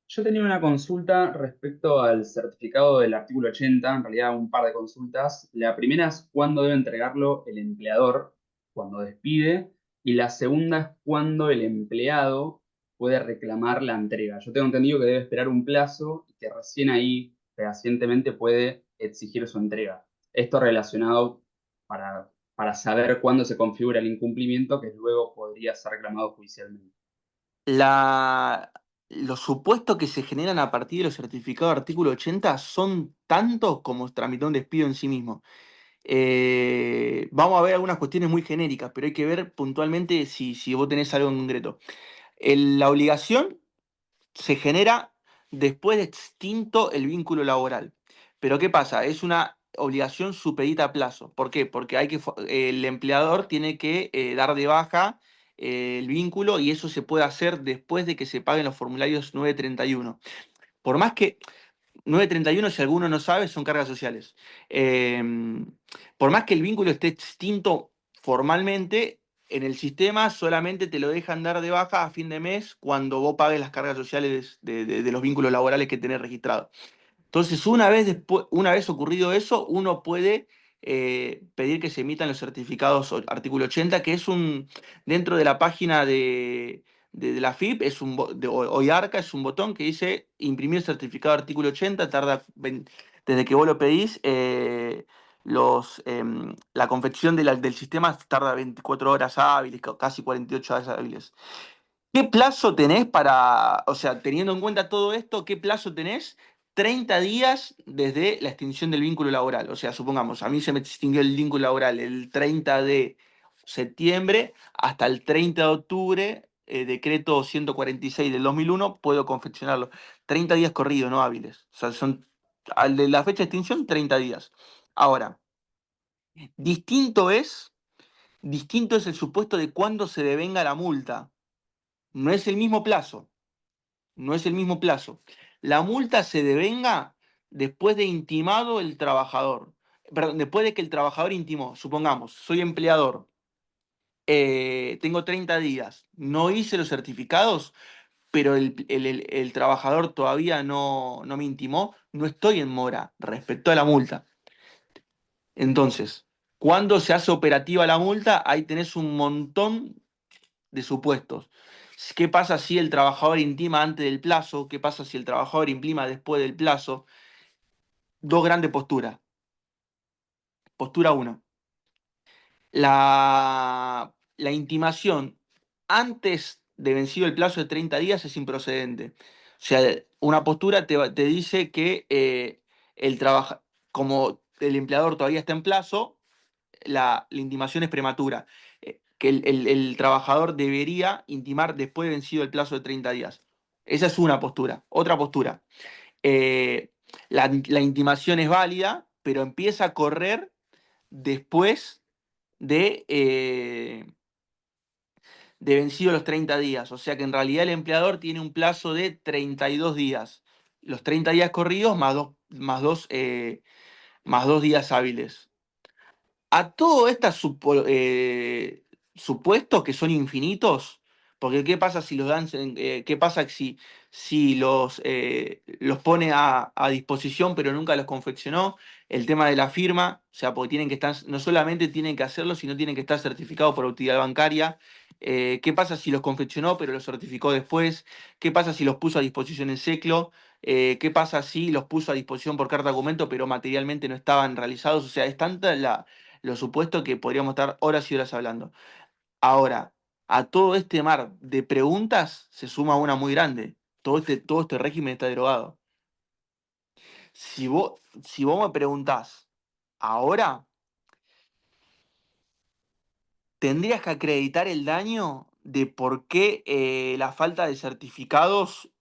Yo tenía una consulta respecto al certificado del artículo 80, en realidad un par de consultas. La primera es cuándo debe entregarlo el empleador cuando despide, y la segunda es cuándo el empleado puede reclamar la entrega. Yo tengo entendido que debe esperar un plazo y que recién ahí fehacientemente puede exigir su entrega. Esto relacionado para saber cuándo se configura el incumplimiento que luego podría ser reclamado judicialmente. Los supuestos que se generan a partir de los certificados de artículo 80 son tantos como tramitar un despido en sí mismo. Vamos a ver algunas cuestiones muy genéricas, pero hay que ver puntualmente si vos tenés algo en concreto. La obligación se genera después de extinto el vínculo laboral. Pero ¿qué pasa? Es una obligación supedita a plazo. ¿Por qué? Porque el empleador tiene que dar de baja el vínculo, y eso se puede hacer después de que se paguen los formularios 931. Por más que 931, si alguno no sabe, son cargas sociales. Eh, por más que el vínculo esté extinto formalmente, en el sistema solamente te lo dejan dar de baja a fin de mes cuando vos pagues las cargas sociales de los vínculos laborales que tenés registrados. Entonces, una vez ocurrido eso, uno puede pedir que se emitan los certificados artículo 80, que es dentro de la página de la FIP, o IARCA, es un botón que dice imprimir certificado artículo 80, desde que vos lo pedís, la confección del sistema tarda 24 horas hábiles, casi 48 horas hábiles. ¿Qué plazo tenés o sea, teniendo en cuenta todo esto, qué plazo tenés? 30 días desde la extinción del vínculo laboral. O sea, supongamos, a mí se me extinguió el vínculo laboral el 30 de septiembre, hasta el 30 de octubre, decreto 146 del 2001, puedo confeccionarlo. 30 días corridos, no hábiles. O sea, son, al de la fecha de extinción, 30 días. Ahora, Distinto es, distinto es el supuesto de cuándo se devenga la multa. No es el mismo plazo. No es el mismo plazo. La multa se devenga después de intimado el trabajador. Perdón, después de que el trabajador intimó. Supongamos, soy empleador, tengo 30 días, no hice los certificados, pero el trabajador todavía no me intimó, no estoy en mora respecto a la multa. Entonces, cuando se hace operativa la multa, ahí tenés un montón de supuestos. ¿Qué pasa si el trabajador intima antes del plazo? ¿Qué pasa si el trabajador intima después del plazo? Dos grandes posturas. Postura 1. La intimación antes de vencido el plazo de 30 días es improcedente. O sea, una postura te dice que como el empleador todavía está en plazo, la intimación es prematura. Que el trabajador debería intimar después de vencido el plazo de 30 días. Esa es una postura. Otra postura. eh, la intimación es válida, pero empieza a correr después de vencido los 30 días. O sea que en realidad el empleador tiene un plazo de 32 días. Los 30 días corridos más dos días hábiles. A todos estos supuestos que son infinitos, porque ¿qué pasa si los dan, qué pasa si los pone a disposición pero nunca los confeccionó? El tema de la firma, o sea, porque tienen que estar, no solamente tienen que hacerlo, sino tienen que estar certificados por autoridad bancaria. ¿Qué pasa si los confeccionó pero los certificó después? ¿Qué pasa si los puso a disposición en SECLO? ¿Qué pasa si los puso a disposición por carta documento pero materialmente no estaban realizados? O sea, es tanta lo supuesto que podríamos estar horas y horas hablando. Ahora, a todo este mar de preguntas se suma una muy grande. Todo este régimen está derogado. Si vos me preguntás ahora, tendrías que acreditar el daño de por qué la falta de certificados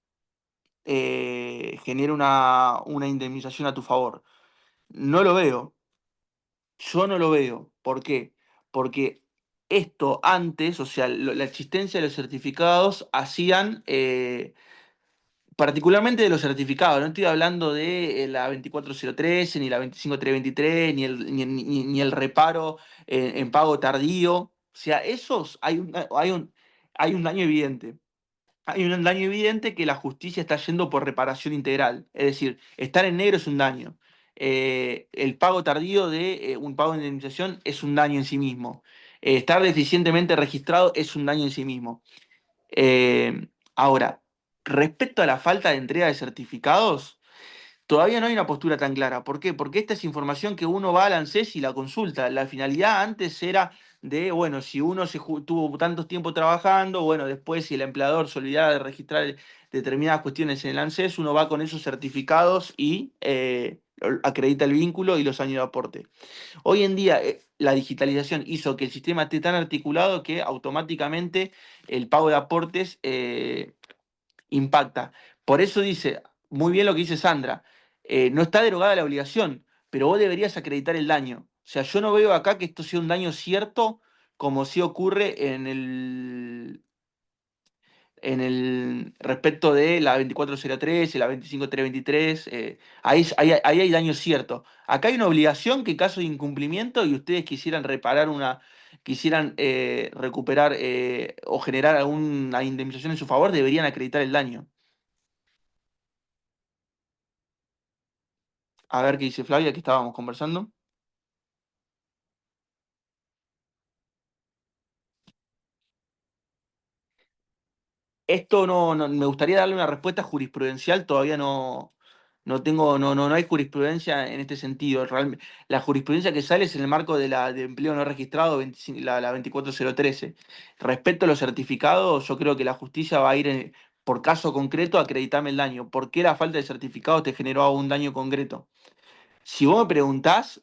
genera una indemnización a tu favor. No lo veo. Yo no lo veo. ¿Por qué? Porque esto antes, o sea, la existencia de los certificados hacían, particularmente de los certificados, no estoy hablando de la 24013, ni la 25323, ni el reparo en pago tardío. O sea, esos hay un daño evidente. Hay un daño evidente que la justicia está yendo por reparación integral. Es decir, estar en negro es un daño. El pago tardío de un pago de indemnización es un daño en sí mismo. Estar deficientemente registrado es un daño en sí mismo. Ahora, respecto a la falta de entrega de certificados, todavía no hay una postura tan clara. ¿Por qué? Porque esta es información que uno va al ANSES y la consulta. La finalidad antes era de, bueno, si uno tuvo tanto tiempo trabajando, bueno, después si el empleador se olvidaba de registrar determinadas cuestiones en el ANSES, uno va con esos certificados y acredita el vínculo y los años de aporte. Hoy en día la digitalización hizo que el sistema esté tan articulado que automáticamente el pago de aportes impacta. Por eso dice, muy bien lo que dice Sandra, no está derogada la obligación, pero vos deberías acreditar el daño. O sea, yo no veo acá que esto sea un daño cierto como sí ocurre en el respecto de la 24013 y la 25323, ahí hay daño cierto. Acá hay una obligación que en caso de incumplimiento y ustedes quisieran recuperar o generar alguna indemnización en su favor, deberían acreditar el daño. A ver qué dice Flavia, que estábamos conversando. Esto me gustaría darle una respuesta jurisprudencial, todavía no hay jurisprudencia en este sentido. La jurisprudencia que sale es en el marco de empleo no registrado, la 24013. Respecto a los certificados, yo creo que la justicia va a ir por caso concreto a acreditarme el daño. ¿Por qué la falta de certificados te generó un daño concreto? Si vos me preguntás,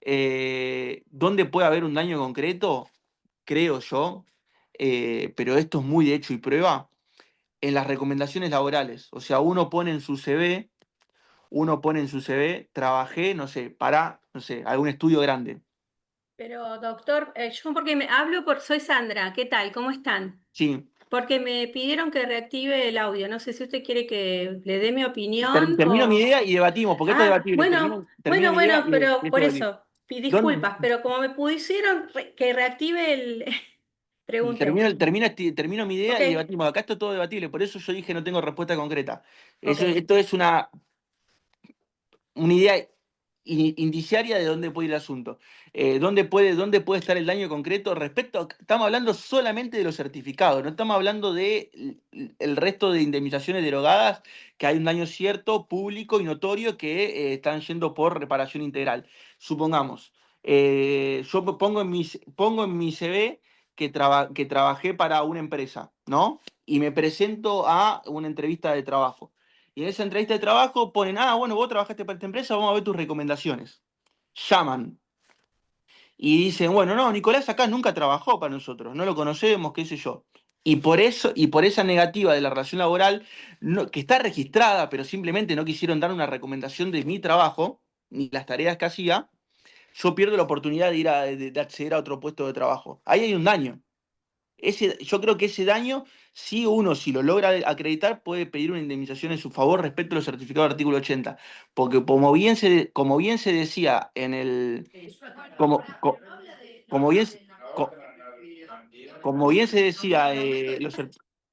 ¿dónde puede haber un daño concreto? Creo yo, pero esto es muy de hecho y prueba, en las recomendaciones laborales. O sea, uno pone en su CV uno pone en su CV, trabajé, no sé, para, no sé, algún estudio grande. Pero doctor, yo porque soy Sandra, ¿qué tal? ¿Cómo están? Sí. Porque me pidieron que reactive el audio. No sé si usted quiere que le dé mi opinión Termino mi o... idea y debatimos, porque esto es debatible. Bueno, Termino mi idea y pero esto por es debatible. eso, disculpas, pero como me pusieron que reactive el... Pregunté. Termino mi idea Ok, y debatimos. Acá esto es todo debatible, por eso yo dije no tengo respuesta concreta. ok. Esto es una idea indiciaria de dónde puede ir el asunto. Dónde puede estar el daño concreto estamos hablando solamente de los certificados, no estamos hablando de el resto de indemnizaciones derogadas, que hay un daño cierto, público y notorio que están yendo por reparación integral. Supongamos, yo pongo en mi CV que trabajé para una empresa, ¿no? Y me presento a una entrevista de trabajo. Y en esa entrevista de trabajo ponen, bueno, vos trabajaste para esta empresa, vamos a ver tus recomendaciones. Llaman y dicen, bueno, no, Nicolás acá nunca trabajó para nosotros, no lo conocemos, qué sé yo. Y por esa negativa de la relación laboral, que está registrada, pero simplemente no quisieron dar una recomendación de mi trabajo, ni las tareas que hacía, yo pierdo la oportunidad de ir de acceder a otro puesto de trabajo. Ahí hay un daño. Yo creo que ese daño, si uno, si lo logra acreditar, puede pedir una indemnización en su favor respecto a los certificados del artículo 80. Porque como bien se decía en el... Como, co- como bien, co- como bien se decía,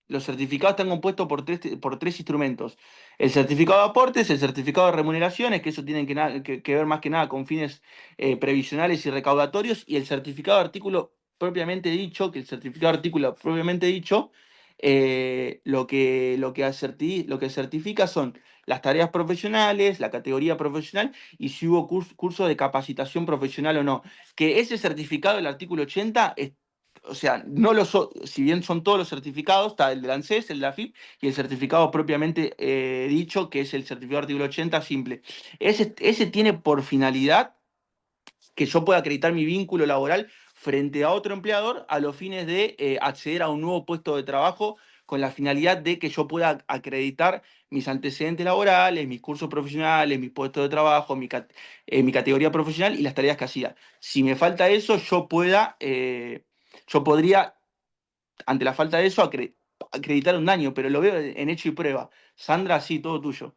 los certificados están compuestos por tres instrumentos. El certificado de aportes, el certificado de remuneraciones, que eso tiene que ver más que nada con fines previsionales y recaudatorios, y el certificado de artículo propiamente dicho, que el certificado de artículo propiamente dicho, lo que certifica son las tareas profesionales, la categoría profesional y si hubo curso de capacitación profesional o no. Que ese certificado del artículo 80 o sea, si bien son todos los certificados, está el del ANSES, el de AFIP y el certificado propiamente dicho, que es el certificado artículo 80 simple. Ese tiene por finalidad que yo pueda acreditar mi vínculo laboral frente a otro empleador a los fines de acceder a un nuevo puesto de trabajo con la finalidad de que yo pueda acreditar mis antecedentes laborales, mis cursos profesionales, mis puestos de trabajo, mi categoría profesional y las tareas que hacía. Si me falta eso, yo podría, ante la falta de eso, acreditar un daño, pero lo veo en hecho y prueba. Sandra, sí, todo tuyo.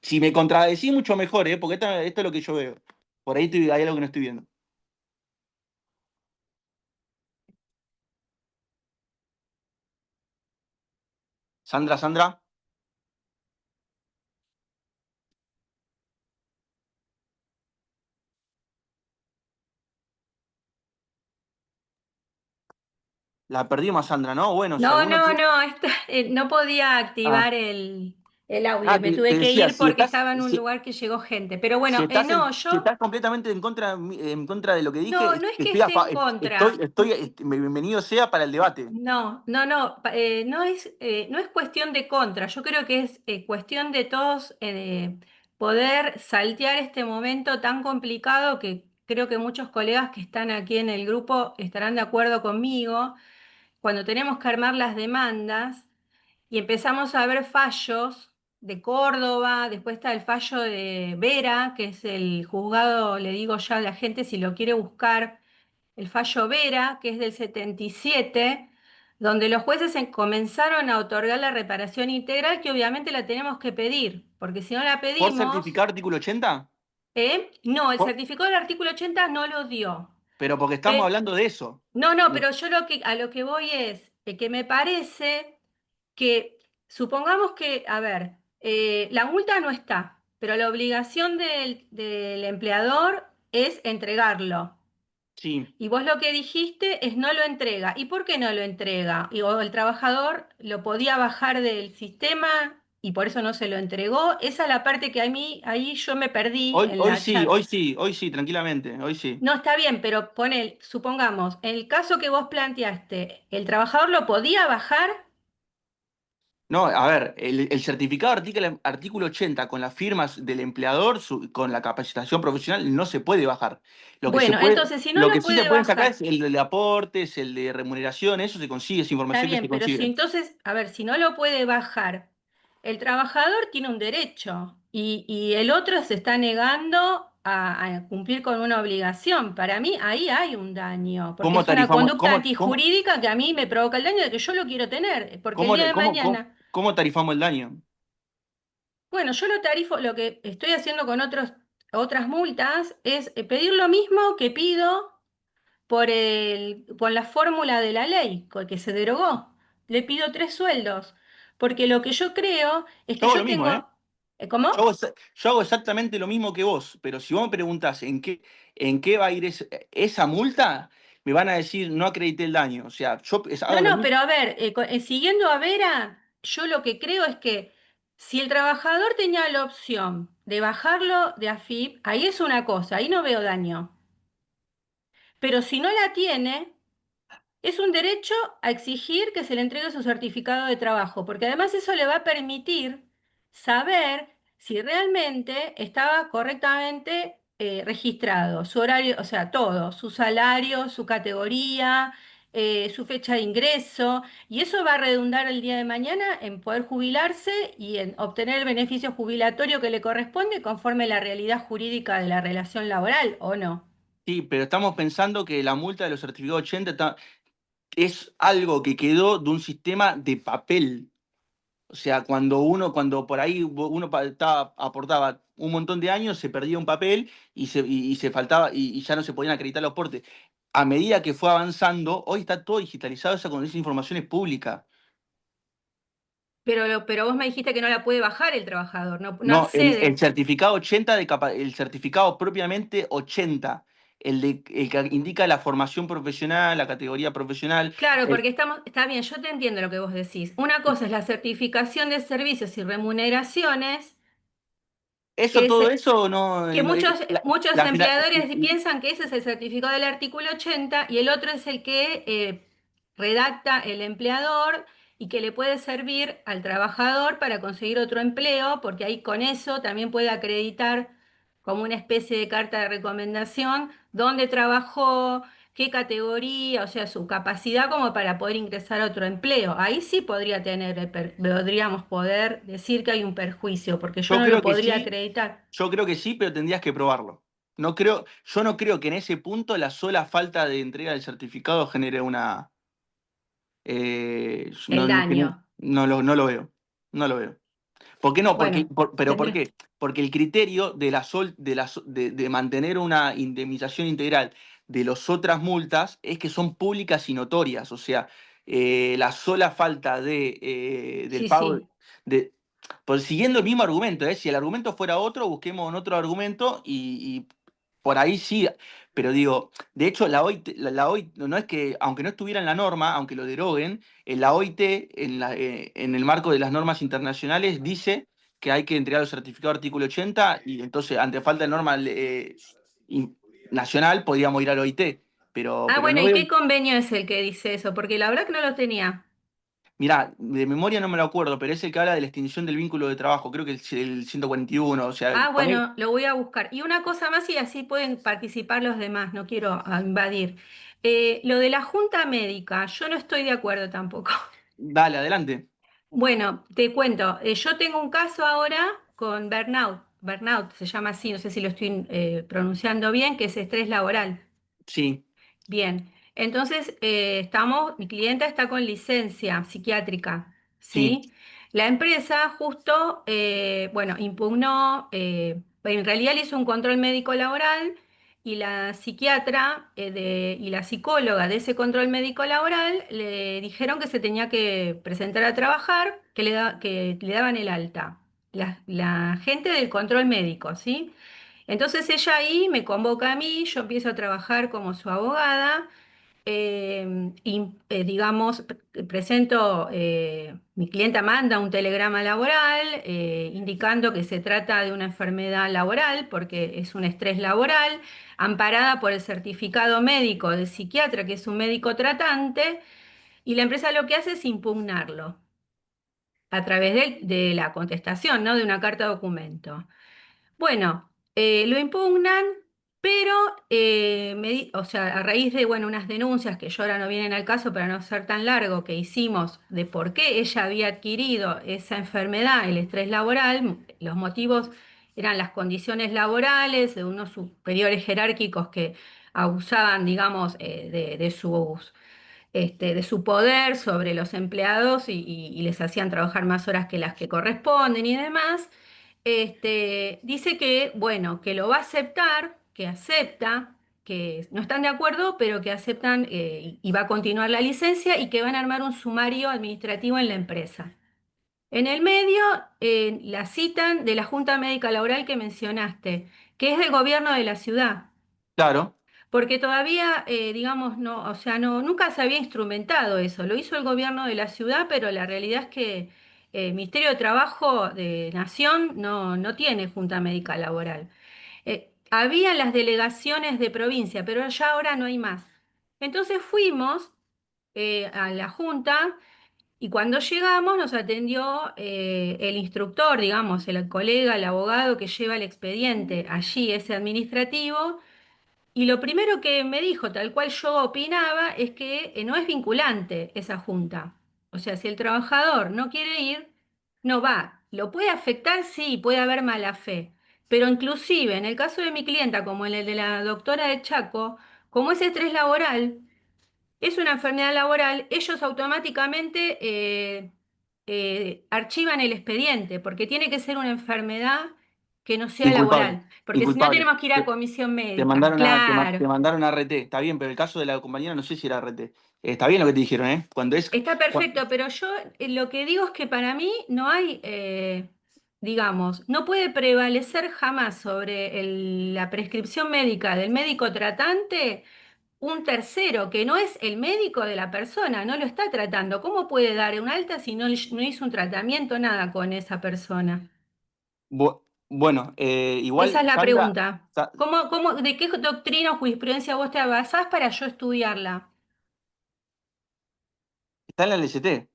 Si me contradecís, mucho mejor, porque esto es lo que yo veo. Por ahí hay algo que no estoy viendo. Sandra. La perdimos a Sandra, ¿no? Bueno, si alguno tiene... No podía Ah, activar el audio. Me te tuve que decía, ir porque estaba en un lugar que llegó gente. Pero bueno, si estás completamente en contra de lo que no, dije, no es que esté en contra. bienvenido sea para el debate. No, no es cuestión de contra, yo creo que es cuestión de todos poder saltear este momento tan complicado que creo que muchos colegas que están aquí en el grupo estarán de acuerdo conmigo, cuando tenemos que armar las demandas y empezamos a ver fallos de Córdoba, después está el fallo de Vera, que es el juzgado, le digo ya a la gente si lo quiere buscar el fallo Vera, que es del 77, donde los jueces comenzaron a otorgar la reparación integral, que obviamente la tenemos que pedir, porque si no la ¿Por pedimos, certificar artículo 80? no, el Por- certificado del artículo 80 no lo dio. Pero porque estamos Pe- hablando de eso. no, pero yo a lo que voy es que me parece que, supongamos que, a ver, la multa no está, pero la obligación del empleador es entregarlo. Sí. Y vos lo que dijiste es no lo entrega. ¿Y por qué no lo entrega? O el trabajador lo podía bajar del sistema y por eso no se lo entregó. Esa es la parte que a mí, ahí yo me perdí en la charla. Hoy sí, tranquilamente, hoy sí. No, está bien, pero supongamos, en el caso que vos planteaste, ¿el trabajador lo podía bajar? No, a ver, el certificado artículo 80 con las firmas del empleador, con la capacitación profesional, no se puede bajar. Bueno, entonces si no Lo que lo sí se puede pueden sacar bajar, es el de aportes, el de remuneración, eso se consigue, esa está información que se bien, pero si consigue. entonces, a ver, si no lo puede bajar, el trabajador tiene un derecho. y el otro se está negando a cumplir con una obligación. Para mí ahí hay un daño, porque ¿Cómo es una tarifamos, conducta antijurídica que a mí me provoca el daño de que yo lo quiero tener, porque el día de mañana, cómo tarifamos el daño? bueno, yo lo tarifo, lo que estoy haciendo con otras multas es pedir lo mismo que pido por la fórmula de la ley que se derogó. Le pido 3 sueldos, porque lo que yo creo es Yo que hago lo yo mismo, ¿eh? tengo... ¿Cómo? Yo hago exactamente lo mismo que vos, pero si vos me preguntás en qué va a ir esa multa, me van a decir no acredité el daño. O sea, No, hago lo no, mismo. pero a ver, siguiendo a Vera, yo lo que creo es que si el trabajador tenía la opción de bajarlo de AFIP, ahí es una cosa, ahí no veo daño. Pero si no la tiene, es un derecho a exigir que se le entregue su certificado de trabajo, porque además eso le va a permitir saber si realmente estaba correctamente registrado, su horario, o sea, todo, su salario, su categoría, su fecha de ingreso, y eso va a redundar el día de mañana en poder jubilarse y en obtener el beneficio jubilatorio que le corresponde conforme la realidad jurídica de la relación laboral, ¿o no? Sí, pero estamos pensando que la multa de los certificados 80 es algo que quedó de un sistema de papel. O sea, cuando por ahí aportaba un montón de años, se perdía un papel y se faltaba, y ya no se podían acreditar los aportes. A medida que fue avanzando, hoy está todo digitalizado, esa información es pública. Pero vos me dijiste que no la puede bajar el trabajador, no No, el accede. certificado 80 el certificado propiamente 80, el que indica la formación profesional, la categoría profesional. Claro, porque está bien, yo te entiendo lo que vos decís. Una cosa es la certificación de servicios y remuneraciones, que es, Todo eso no. que muchos La fina- empleadores piensan que ese es el certificado del artículo 80 y el otro es el que redacta el empleador y que le puede servir al trabajador para conseguir otro empleo, porque ahí con eso también puede acreditar como una especie de carta de recomendación dónde trabajó, qué categoría, o sea, su capacidad como para poder ingresar a otro empleo. Ahí sí podríamos poder decir que hay un perjuicio, porque yo yo no lo creo que podría sí, acreditar. yo creo que sí, pero tendrías que probarlo. Yo no creo que en ese punto la sola falta de entrega del certificado genere una. El daño. No lo veo. No lo veo. ¿Por qué no? Bueno, Pero ¿por tendría. qué? Porque el criterio de mantener una indemnización integral de las otras multas es que son públicas y notorias. O sea, la sola falta del Sí, pago sí. de. Pues siguiendo el mismo argumento, ¿eh? Si el argumento fuera otro, busquemos en otro argumento y por ahí sí. Pero digo, de hecho, la OIT no es que, aunque no estuviera en la norma, aunque lo deroguen, la OIT, en el marco de las normas internacionales, dice que hay que entregar el certificado artículo 80 y entonces, ante falta de norma nacional, podríamos ir al OIT. Ah, Pero bueno, no ¿y veo. qué convenio es el que dice eso? Porque la verdad que no lo tenía. Mirá, de memoria no me lo acuerdo, pero es el que habla de la extinción del vínculo de trabajo, creo que el 141, o sea, Ah, para mí. bueno, lo voy a buscar. Y una cosa más y así pueden participar los demás, no quiero invadir. Lo de la junta médica, yo no estoy de acuerdo tampoco. Dale, adelante. Bueno, te cuento, yo tengo un caso ahora con burnout se llama así, no sé si lo estoy pronunciando bien, que es estrés laboral. Sí, Bien, entonces mi clienta está con licencia psiquiátrica, sí, ¿sí? La empresa justo, bueno, impugnó, en realidad le hizo un control médico laboral y la psiquiatra y la psicóloga de ese control médico laboral le dijeron que se tenía que presentar a trabajar, que le daban el alta, la gente del control médico, ¿sí? Entonces ella ahí me convoca a mí, yo empiezo a trabajar como su abogada, digamos, presento, mi clienta manda un telegrama laboral indicando que se trata de una enfermedad laboral porque es un estrés laboral, amparada por el certificado médico del psiquiatra, que es un médico tratante, y la empresa lo que hace es impugnarlo a través de la contestación, ¿no? De una carta documento. Bueno, lo impugnan Pero, o sea, a raíz de, bueno, unas denuncias que yo ahora no vienen al caso para no ser tan largo, que hicimos de por qué ella había adquirido esa enfermedad, el estrés laboral, los motivos eran las condiciones laborales de unos superiores jerárquicos que abusaban, digamos, de su poder sobre los empleados y les hacían trabajar más horas que las que corresponden y demás. Dice que, bueno, que lo va a aceptar, que acepta, que no están de acuerdo, pero que aceptan y va a continuar la licencia y que van a armar un sumario administrativo en la empresa. En el medio, la citan de la Junta Médica Laboral que mencionaste, que es del gobierno de la ciudad. Claro, Porque todavía, digamos, no, o sea, no, nunca se había instrumentado eso. Lo hizo el gobierno de la ciudad, pero la realidad es que el Ministerio de Trabajo de Nación no tiene Junta Médica Laboral. Había las delegaciones de provincia, pero ya ahora no hay más. Entonces fuimos a la Junta y cuando llegamos nos atendió el instructor, digamos, el colega, el abogado que lleva el expediente allí, ese administrativo. Y lo primero que me dijo, tal cual yo opinaba, es que no es vinculante esa junta. O sea, si el trabajador no quiere ir, no va. ¿Lo puede afectar? Sí, puede haber mala fe. Pero inclusive en el caso de mi clienta, como en el de la doctora de Chaco, como es estrés laboral, es una enfermedad laboral, ellos automáticamente archivan el expediente, porque tiene que ser una enfermedad que no sea inculpable, laboral, porque si no inculpable. tenemos que ir a comisión Te médica, mandaron claro. te mandaron a RT, está bien, pero el caso de la compañera no sé si era RT. Está bien lo que te dijeron, ¿eh? Cuando es... Está cua- perfecto, pero yo lo que digo es que para mí no hay, digamos, no puede prevalecer jamás sobre la prescripción médica del médico tratante un tercero que no es el médico de la persona, no lo está tratando. ¿Cómo puede dar un alta si no hizo un tratamiento, nada con esa persona? Bueno, Esa igual es la Sandra, pregunta. ¿De qué doctrina o jurisprudencia vos te basás para yo estudiarla? está en la LST.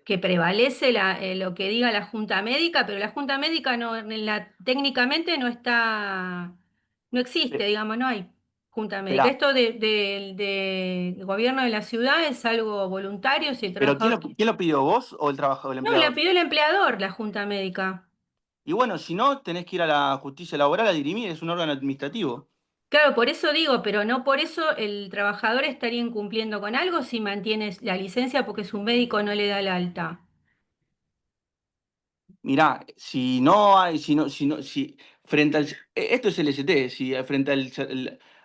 Que prevalece lo que diga la Junta Médica, pero la Junta Médica técnicamente no está, no existe, digamos, no hay Junta Médica. Esperá, Esto del gobierno de la ciudad es algo voluntario si el pero trabajador... quién lo pidió, vos o el trabajador, el No, la empleador? pidió el empleador, la Junta Médica. Y bueno, si no, tenés que ir a la justicia laboral a dirimir, es un órgano administrativo. Claro, por eso digo, pero no por eso el trabajador estaría incumpliendo con algo si mantiene la licencia porque su médico no le da el alta. Mirá, si no hay, si frente al, esto es LST, si frente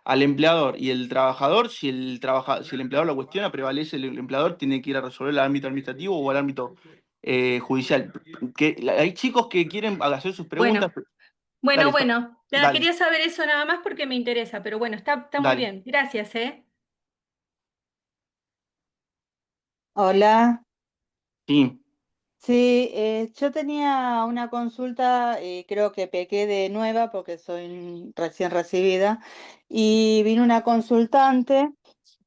al empleador y el trabajador, si el empleador lo cuestiona, prevalece el empleador, tiene que ir a resolver al ámbito administrativo o al ámbito judicial. Hay chicos que quieren hacer sus preguntas. Bueno, bueno, Dale, bueno. Nada, dale, quería saber eso nada más porque me interesa, pero bueno, está muy dale. bien. Gracias, ¿eh? Hola, Sí, sí, yo tenía una consulta, creo que pequé de nueva porque soy recién recibida, y vino una consultante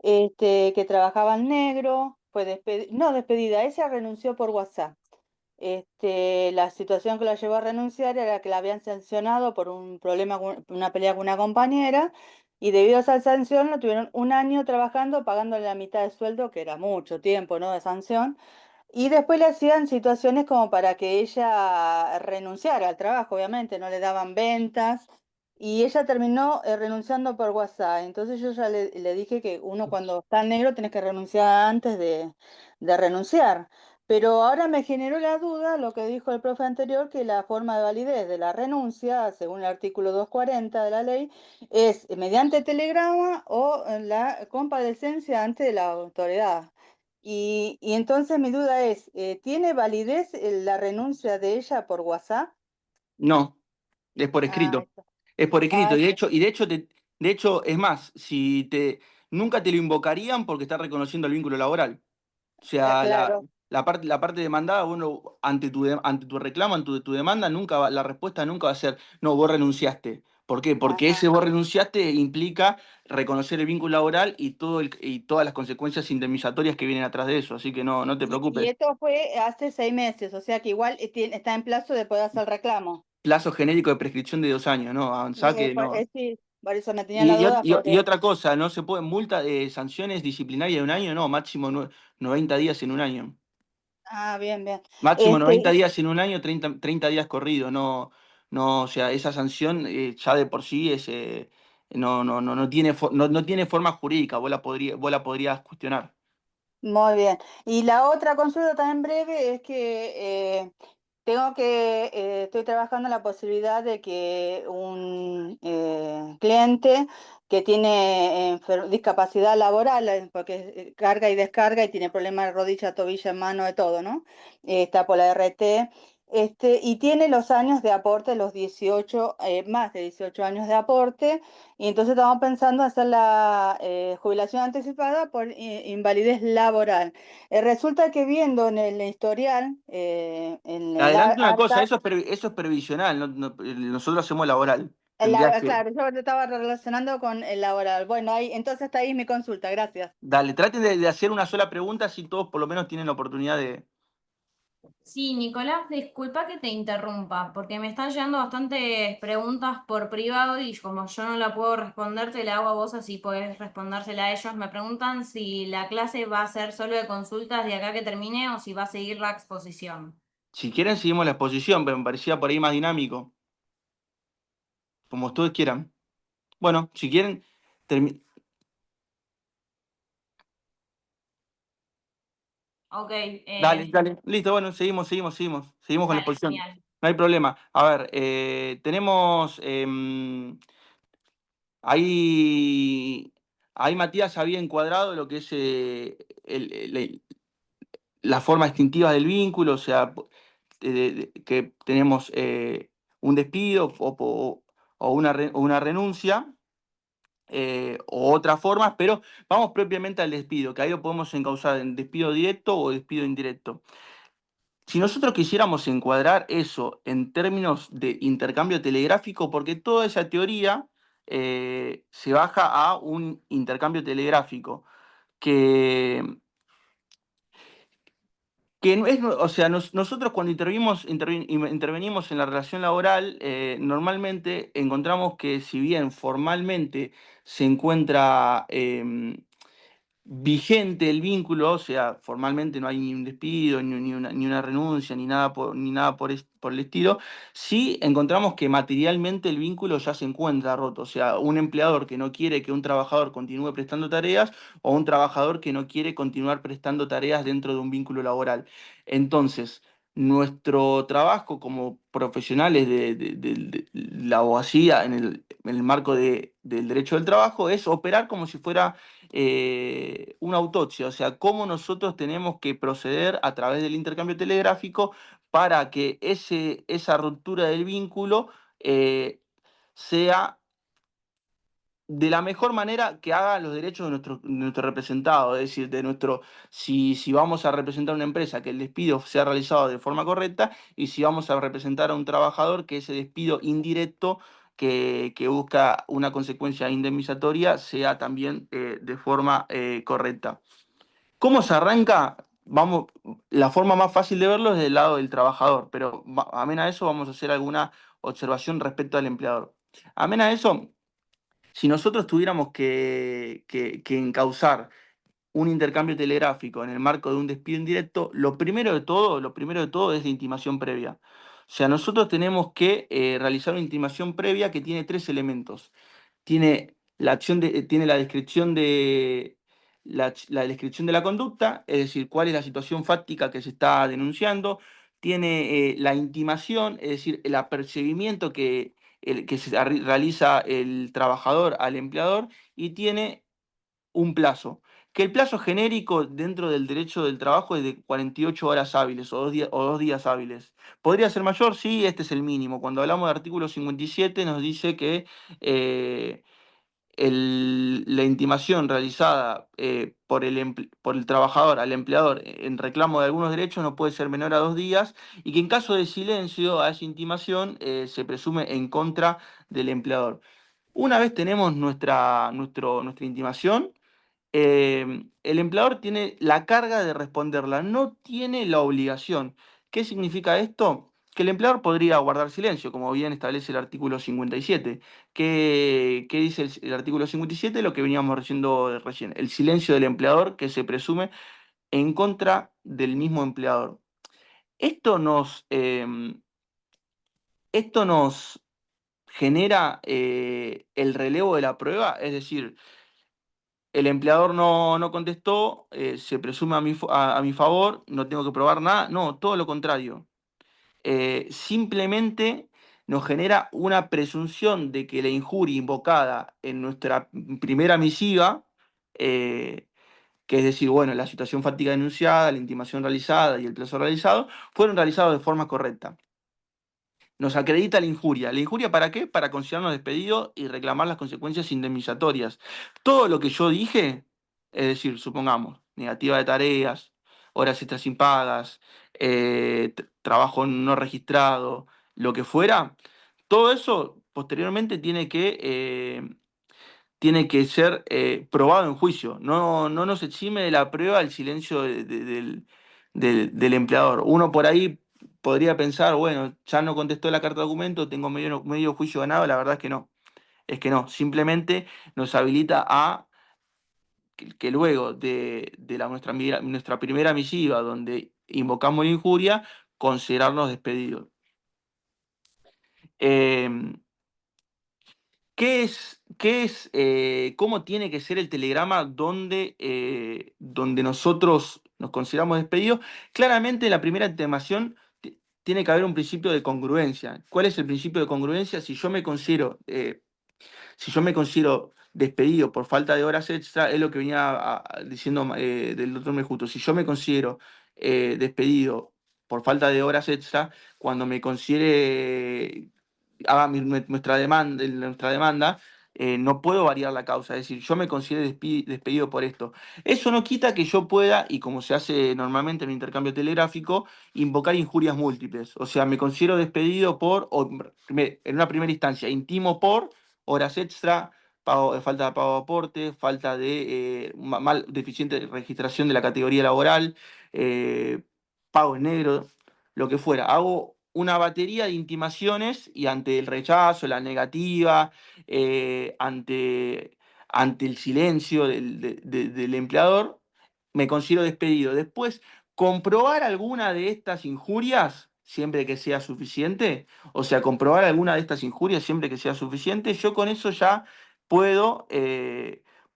que trabajaba en negro, fue no despedida, ella renunció por WhatsApp. La situación que la llevó a renunciar era que la habían sancionado por un problema, una pelea con una compañera, y debido a esa sanción lo tuvieron un año trabajando, pagándole la mitad de sueldo, que era mucho tiempo, ¿no?, de sanción. Y después le hacían situaciones como para que ella renunciara al trabajo, obviamente, no le daban ventas. Y ella terminó renunciando por WhatsApp. Entonces yo ya le dije que uno cuando está en negro tiene que renunciar antes de renunciar. Pero ahora me generó la duda lo que dijo el profe anterior, que la forma de validez de la renuncia, según el artículo 240 de la ley, es mediante telegrama o la comparecencia ante la autoridad. Y entonces mi duda es, ¿tiene validez la renuncia de ella por WhatsApp? no, es por Ah, escrito. Es por escrito. ah, De hecho, es más, nunca te lo invocarían porque está reconociendo el vínculo laboral. O sea, claro. la parte demandada, bueno, ante tu reclamo, ante tu demanda, la respuesta nunca va a ser, no, vos renunciaste. ¿Por qué? Porque Ajá. ese vos renunciaste implica reconocer el vínculo laboral y todas las consecuencias indemnizatorias que vienen atrás de eso. Así que no te Y preocupes. esto fue hace 6 meses, o sea que igual está en plazo de poder hacer el reclamo. plazo genérico de prescripción de 2 años, ¿no? Avanzá que no. Sí, por eso me tenía la duda, Y porque otra cosa, no se puede, multa de sanciones disciplinarias de 1 año, no, máximo 90 días en 1 año. bien, bien. Máximo 90 Este, días en 1 año, 30 días corrido, no, o sea, esa sanción ya de por sí es, no tiene, no tiene forma jurídica, vos la podrías cuestionar. Muy bien. Y la otra consulta también breve es que estoy trabajando en la posibilidad de que un cliente que tiene discapacidad laboral, porque carga y descarga y tiene problemas de rodilla, tobillo, mano, de todo, ¿no? Está por la RT. Y tiene los años de aporte, los 18, más de 18 años de aporte, y entonces estamos pensando hacer la jubilación anticipada por invalidez laboral. Resulta que viendo en el historial, en el Adelante una cosa, acta, eso es previsional, nosotros hacemos laboral. Tendrías que, claro, yo te estaba relacionando con el laboral. Bueno, entonces está ahí mi consulta, gracias. dale, traten de hacer una sola pregunta si todos por lo menos tienen la oportunidad de... Sí, Nicolás, disculpa que te interrumpa, porque me están llegando bastantes preguntas por privado y como yo no la puedo responder, te la hago a vos, así podés respondérsela a ellos. Me preguntan si la clase va a ser solo de consultas de acá que termine o si va a seguir la exposición. Si quieren seguimos la exposición, pero me parecía por ahí más dinámico, como ustedes quieran. Bueno, si quieren, termi- Ok, dale, listo, bueno, seguimos con la dale, exposición. genial. No hay problema. A ver, tenemos ahí Matías había encuadrado lo que es la forma extintiva del vínculo, o sea, que tenemos un despido o una renuncia. O otras formas, pero vamos propiamente al despido, que ahí lo podemos encauzar en despido directo o despido indirecto. Si nosotros quisiéramos encuadrar eso en términos de intercambio telegráfico, porque toda esa teoría se baja a un intercambio telegráfico, que, que no es, o sea, nosotros cuando intervenimos en la relación laboral, normalmente encontramos que si bien formalmente se encuentra vigente el vínculo, o sea, formalmente no hay ni un despido, ni una renuncia, ni nada por el estilo, sí encontramos que materialmente el vínculo ya se encuentra roto, o sea, un empleador que no quiere que un trabajador continúe prestando tareas o un trabajador que no quiere continuar prestando tareas dentro de un vínculo laboral. Entonces, nuestro trabajo como profesionales de la abogacía en el marco del derecho del trabajo es operar como si fuera una autopsia, o sea, cómo nosotros tenemos que proceder a través del intercambio telegráfico para que esa ruptura del vínculo sea de la mejor manera que haga los derechos de nuestro representado, es decir, si vamos a representar una empresa, que el despido sea realizado de forma correcta, y si vamos a representar a un trabajador, que ese despido indirecto que busca una consecuencia indemnizatoria sea también de forma correcta. ¿Cómo se arranca? Vamos, la forma más fácil de verlo es del lado del trabajador, pero amén a eso vamos a hacer alguna observación respecto al empleador. Amén a eso, si nosotros tuviéramos que encauzar un intercambio telegráfico en el marco de un despido indirecto, lo primero de todo es la intimación previa. O sea, nosotros tenemos que realizar una intimación previa que tiene 3 elementos. Tiene tiene la descripción de la conducta, es decir, cuál es la situación fáctica que se está denunciando. Tiene la intimación, es decir, el apercibimiento que realiza el trabajador al empleador, y tiene un plazo. Que el plazo genérico dentro del derecho del trabajo es de 48 horas hábiles o 2 días hábiles. ¿Podría ser mayor? Sí, este es el mínimo. Cuando hablamos de artículo 57 nos dice que eh, la intimación realizada por el trabajador al empleador en reclamo de algunos derechos no puede ser menor a 2 días, y que en caso de silencio a esa intimación se presume en contra del empleador. Una vez tenemos nuestra intimación, el empleador tiene la carga de responderla, no tiene la obligación. ¿Qué significa esto? que el empleador podría guardar silencio, como bien establece el artículo 57. ¿Qué dice el artículo 57? Lo que veníamos diciendo recién, el silencio del empleador que se presume en contra del mismo empleador. Esto nos genera el relevo de la prueba, es decir, el empleador no contestó, se presume a mi favor, no tengo que probar nada, no, todo lo contrario. Simplemente nos genera una presunción de que la injuria invocada en nuestra primera misiva, que es decir, bueno, la situación fáctica denunciada, la intimación realizada y el plazo realizado, fueron realizados de forma correcta. Nos acredita la injuria. ¿La injuria para qué? Para considerarnos despedidos y reclamar las consecuencias indemnizatorias. Todo lo que yo dije, es decir, supongamos, negativa de tareas, horas extras impagas, trabajo no registrado, lo que fuera, todo eso posteriormente tiene que ser probado en juicio. No nos exime de la prueba el silencio del empleador. Uno por ahí podría pensar, bueno, ya no contestó la carta de documento, tengo medio juicio ganado. La verdad es que no. Es que no. Simplemente nos habilita a que luego de nuestra primera misiva, donde invocamos la injuria, considerarnos despedidos. ¿Cómo tiene que ser el telegrama donde nosotros nos consideramos despedidos? Claramente, en la primera intimación tiene que haber un principio de congruencia. ¿Cuál es el principio de congruencia? Si yo me considero despedido por falta de horas extra, es lo que venía diciendo del doctor Mejuto. Si yo me considero despedido por falta de horas extra, cuando me considere haga nuestra demanda, no puedo variar la causa. Es decir, yo me considero despedido por esto. Eso no quita que yo pueda, y como se hace normalmente en un intercambio telegráfico, invocar injurias múltiples. O sea, me considero despedido en una primera instancia, intimo por horas extra, falta de pago de aporte, falta de deficiente registración de la categoría laboral, pago en negro, lo que fuera. Hago una batería de intimaciones y ante el rechazo, la negativa, ante el silencio del empleador, me considero despedido. Después, comprobar alguna de estas injurias, siempre que sea suficiente, o sea, comprobar alguna de estas injurias siempre que sea suficiente, yo con eso ya puedo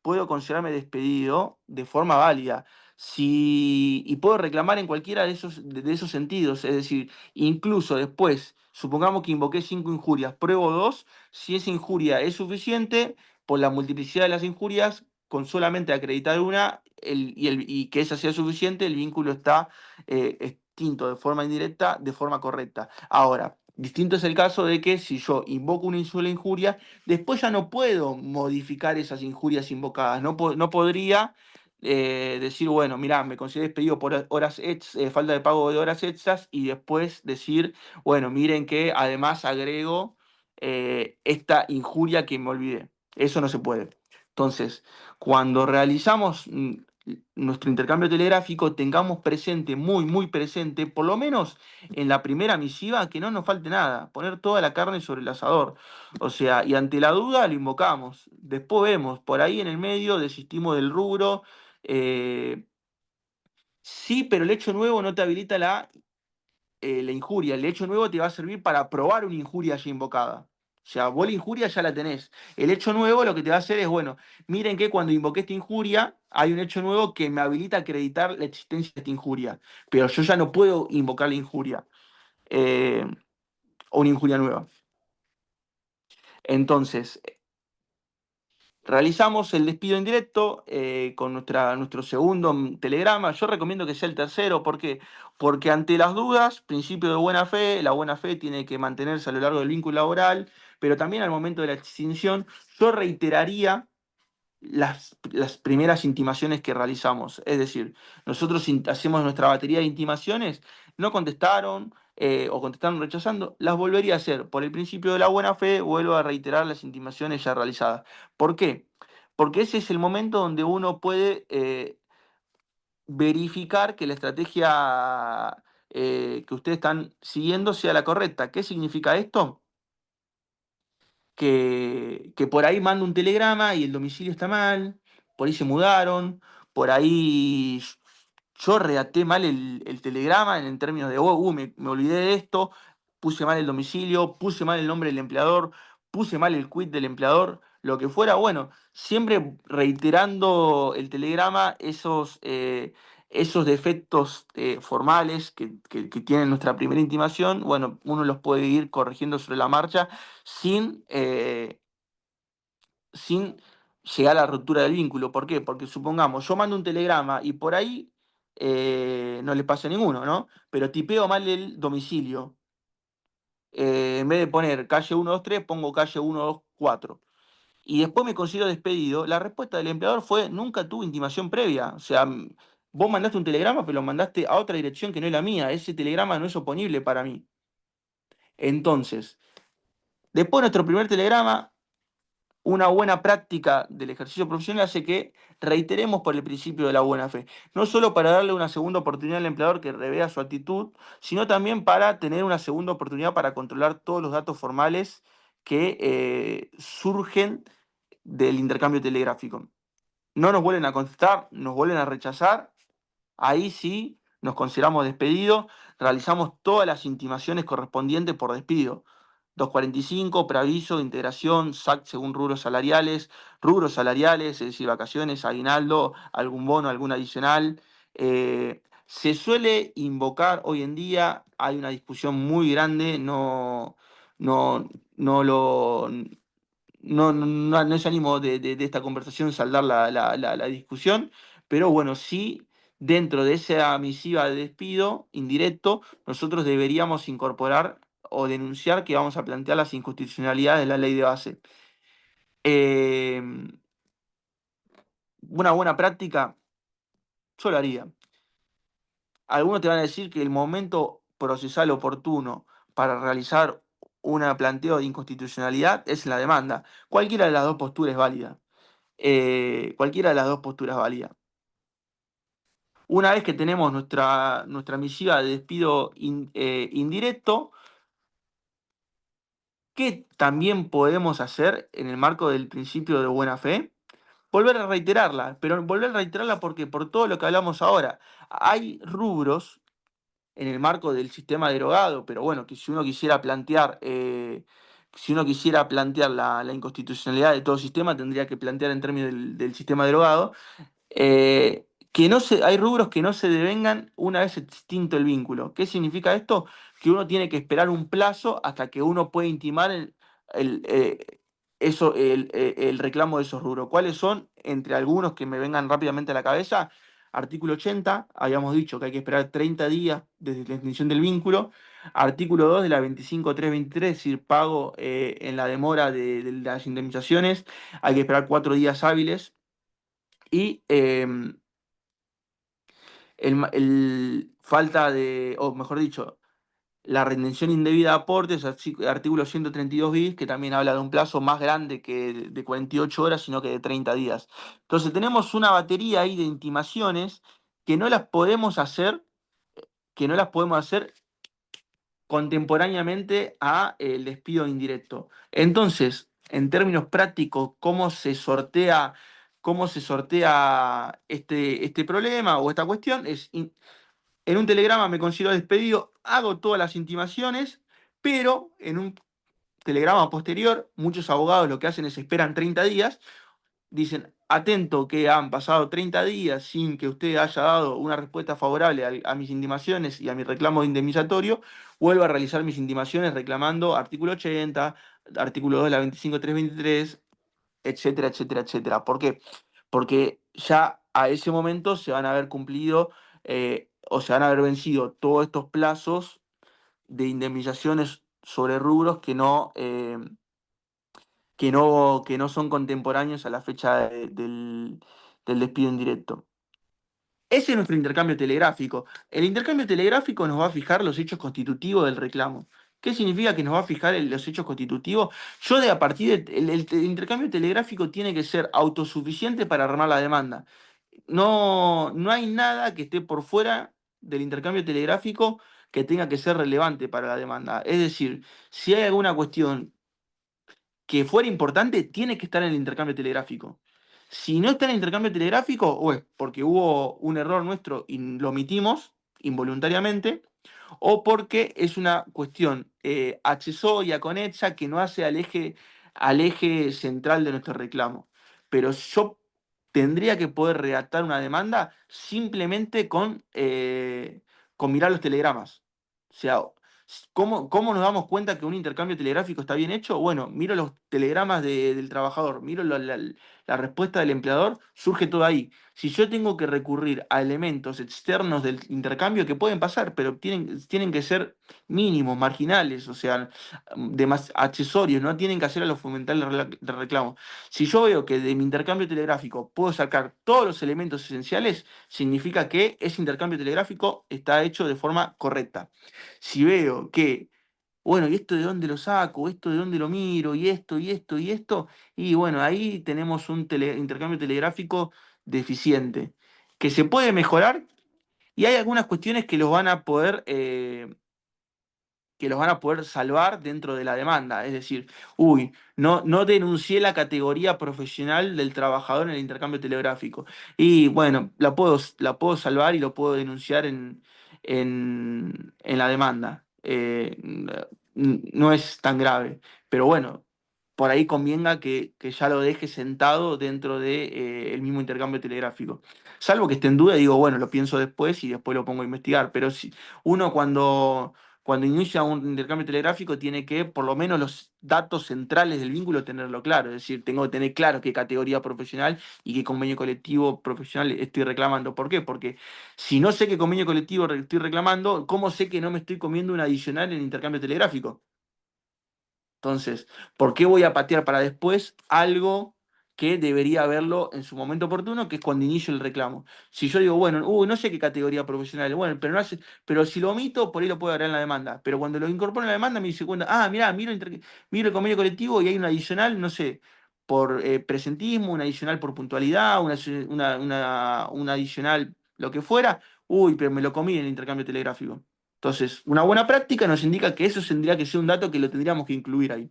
considerarme despedido de forma válida. Y puedo reclamar en cualquiera de esos sentidos, es decir, incluso después, supongamos que invoqué 5 injurias, pruebo 2, si esa injuria es suficiente, por la multiplicidad de las injurias, con solamente acreditar una y que esa sea suficiente, el vínculo está extinto de forma indirecta, de forma correcta. Ahora, distinto es el caso de que si yo invoco una sola injuria, después ya no puedo modificar esas injurias invocadas, no podría decir, bueno, mirá, me considero despedido por falta de pago de horas extras y después decir, bueno, miren que además agrego esta injuria que me olvidé. Eso no se puede. Entonces, cuando realizamos nuestro intercambio telegráfico, tengamos presente, muy, muy presente, por lo menos en la primera misiva, que no nos falte nada, poner toda la carne sobre el asador. O sea, y ante la duda lo invocamos. Después vemos, por ahí en el medio desistimos del rubro. Sí, pero el hecho nuevo no te habilita la injuria. El hecho nuevo te va a servir para probar una injuria ya invocada. O sea, vos la injuria ya la tenés. El hecho nuevo lo que te va a hacer es, bueno, miren que cuando invoqué esta injuria, hay un hecho nuevo que me habilita a acreditar la existencia de esta injuria. Pero yo ya no puedo invocar la injuria. O una injuria nueva. Entonces, realizamos el despido indirecto con nuestro segundo telegrama. Yo recomiendo que sea el tercero. ¿Por qué? Porque ante las dudas, principio de buena fe, la buena fe tiene que mantenerse a lo largo del vínculo laboral, pero también al momento de la extinción, yo reiteraría las primeras intimaciones que realizamos. Es decir, nosotros hacemos nuestra batería de intimaciones, no contestaron o contestaron rechazando, las volvería a hacer. Por el principio de la buena fe, vuelvo a reiterar las intimaciones ya realizadas. ¿Por qué? Porque ese es el momento donde uno puede verificar que la estrategia que ustedes están siguiendo sea la correcta. ¿Qué significa esto? Que por ahí mando un telegrama y el domicilio está mal, por ahí se mudaron, por ahí yo redacté mal el telegrama en términos de, me olvidé de esto, puse mal el domicilio, puse mal el nombre del empleador, puse mal el quit del empleador, lo que fuera, bueno, siempre reiterando el telegrama esos defectos formales que tiene nuestra primera intimación, bueno, uno los puede ir corrigiendo sobre la marcha sin llegar a la ruptura del vínculo. ¿Por qué? Porque supongamos, yo mando un telegrama y por ahí no le pasa a ninguno, ¿no? Pero tipeo mal el domicilio. En vez de poner calle 123, pongo calle 124. Y después me considero despedido. La respuesta del empleador fue, nunca tuve intimación previa. O sea, vos mandaste un telegrama, pero lo mandaste a otra dirección que no es la mía. Ese telegrama no es oponible para mí. Entonces, después de nuestro primer telegrama, una buena práctica del ejercicio profesional hace que reiteremos por el principio de la buena fe. No solo para darle una segunda oportunidad al empleador que revea su actitud, sino también para tener una segunda oportunidad para controlar todos los datos formales que surgen del intercambio telegráfico. No nos vuelven a contestar, nos vuelven a rechazar, ahí sí nos consideramos despedidos, realizamos todas las intimaciones correspondientes por despido. 245, preaviso, integración, SAC según rubros salariales, es decir, vacaciones, aguinaldo, algún bono, algún adicional. Se suele invocar hoy en día, hay una discusión muy grande, no lo. No es ánimo de esta conversación saldar la discusión, pero bueno, sí, dentro de esa misiva de despido indirecto, nosotros deberíamos incorporar o denunciar que vamos a plantear las inconstitucionalidades de la ley de base. Una buena práctica, yo lo haría. Algunos te van a decir que el momento procesal oportuno para realizar un planteo de inconstitucionalidad es la demanda. Cualquiera de las dos posturas es válida. Cualquiera de las dos posturas es válida. Una vez que tenemos nuestra misiva de despido indirecto, ¿qué también podemos hacer en el marco del principio de buena fe? Volver a reiterarla, pero volver a reiterarla porque por todo lo que hablamos ahora, hay rubros en el marco del sistema derogado, pero bueno, que si uno quisiera plantear, la inconstitucionalidad de todo sistema, tendría que plantear en términos del sistema derogado, hay rubros que no se devengan una vez extinto el vínculo. ¿Qué significa esto? Que uno tiene que esperar un plazo hasta que uno puede intimar el reclamo de esos rubros. ¿Cuáles son? Entre algunos que me vengan rápidamente a la cabeza, artículo 80, habíamos dicho que hay que esperar 30 días desde la extinción del vínculo. Artículo 2 de la 25.323, es decir, pago en la demora de las indemnizaciones, hay que esperar 4 días hábiles. Y falta de, o mejor dicho, la retención indebida de aportes, artículo 132 bis, que también habla de un plazo más grande que de 48 horas, sino que de 30 días. Entonces tenemos una batería ahí de intimaciones que no las podemos hacer, contemporáneamente a el despido indirecto. Entonces, en términos prácticos, ¿cómo se sortea este problema o esta cuestión? En un telegrama me considero despedido, hago todas las intimaciones, pero en un telegrama posterior, muchos abogados lo que hacen es esperan 30 días, dicen, atento que han pasado 30 días sin que usted haya dado una respuesta favorable a mis intimaciones y a mi reclamo de indemnizatorio, vuelvo a realizar mis intimaciones reclamando artículo 80, artículo 2 de la 25.323, etcétera, etcétera, etcétera. ¿Por qué? Porque ya a ese momento se van a haber cumplido o se van a haber vencido todos estos plazos de indemnizaciones sobre rubros que no son contemporáneos a la fecha del despido indirecto. Ese es nuestro intercambio telegráfico. El intercambio telegráfico nos va a fijar los hechos constitutivos del reclamo. ¿Qué significa que nos va a fijar los hechos constitutivos? El intercambio telegráfico tiene que ser autosuficiente para armar la demanda. No hay nada que esté por fuera del intercambio telegráfico que tenga que ser relevante para la demanda. Es decir, si hay alguna cuestión que fuera importante, tiene que estar en el intercambio telegráfico. Si no está en el intercambio telegráfico, o es porque hubo un error nuestro y lo omitimos involuntariamente, o porque es una cuestión accesoria, conexa, que no hace al eje central de nuestro reclamo. Pero yo tendría que poder redactar una demanda simplemente con mirar los telegramas. O sea, ¿cómo nos damos cuenta que un intercambio telegráfico está bien hecho? Bueno, miro los telegramas del trabajador, miro la respuesta del empleador, surge todo ahí. Si yo tengo que recurrir a elementos externos del intercambio que pueden pasar, pero tienen que ser mínimos, marginales, o sea, accesorios, no tienen que hacer a lo fundamental de reclamo. Si yo veo que de mi intercambio telegráfico puedo sacar todos los elementos esenciales, significa que ese intercambio telegráfico está hecho de forma correcta. Si veo que, bueno, ¿y esto de dónde lo saco? ¿Esto de dónde lo miro? ¿Y esto, y esto, y esto? Y bueno, ahí tenemos un intercambio telegráfico deficiente, que se puede mejorar y hay algunas cuestiones que los van a poder salvar dentro de la demanda. Es decir, no denuncié la categoría profesional del trabajador en el intercambio telegráfico. Y bueno, la puedo salvar y lo puedo denunciar en la demanda. No es tan grave. Pero bueno, por ahí convenga que ya lo deje sentado dentro del mismo intercambio telegráfico. Salvo que esté en duda, digo, bueno, lo pienso después y después lo pongo a investigar. Pero si uno cuando inicia un intercambio telegráfico tiene que, por lo menos los datos centrales del vínculo, tenerlo claro. Es decir, tengo que tener claro qué categoría profesional y qué convenio colectivo profesional estoy reclamando. ¿Por qué? Porque si no sé qué convenio colectivo estoy reclamando, ¿cómo sé que no me estoy comiendo un adicional en el intercambio telegráfico? Entonces, ¿por qué voy a patear para después algo que debería haberlo en su momento oportuno, que es cuando inicio el reclamo? Si yo digo, bueno, no sé qué categoría profesional, bueno, pero si lo omito, por ahí lo puedo agregar en la demanda. Pero cuando lo incorporo en la demanda me dice cuenta, mirá, miro el convenio colectivo y hay un adicional, no sé, por presentismo, un adicional por puntualidad, un adicional lo que fuera, pero me lo comí en el intercambio telegráfico. Entonces, una buena práctica nos indica que eso tendría que ser un dato que lo tendríamos que incluir ahí.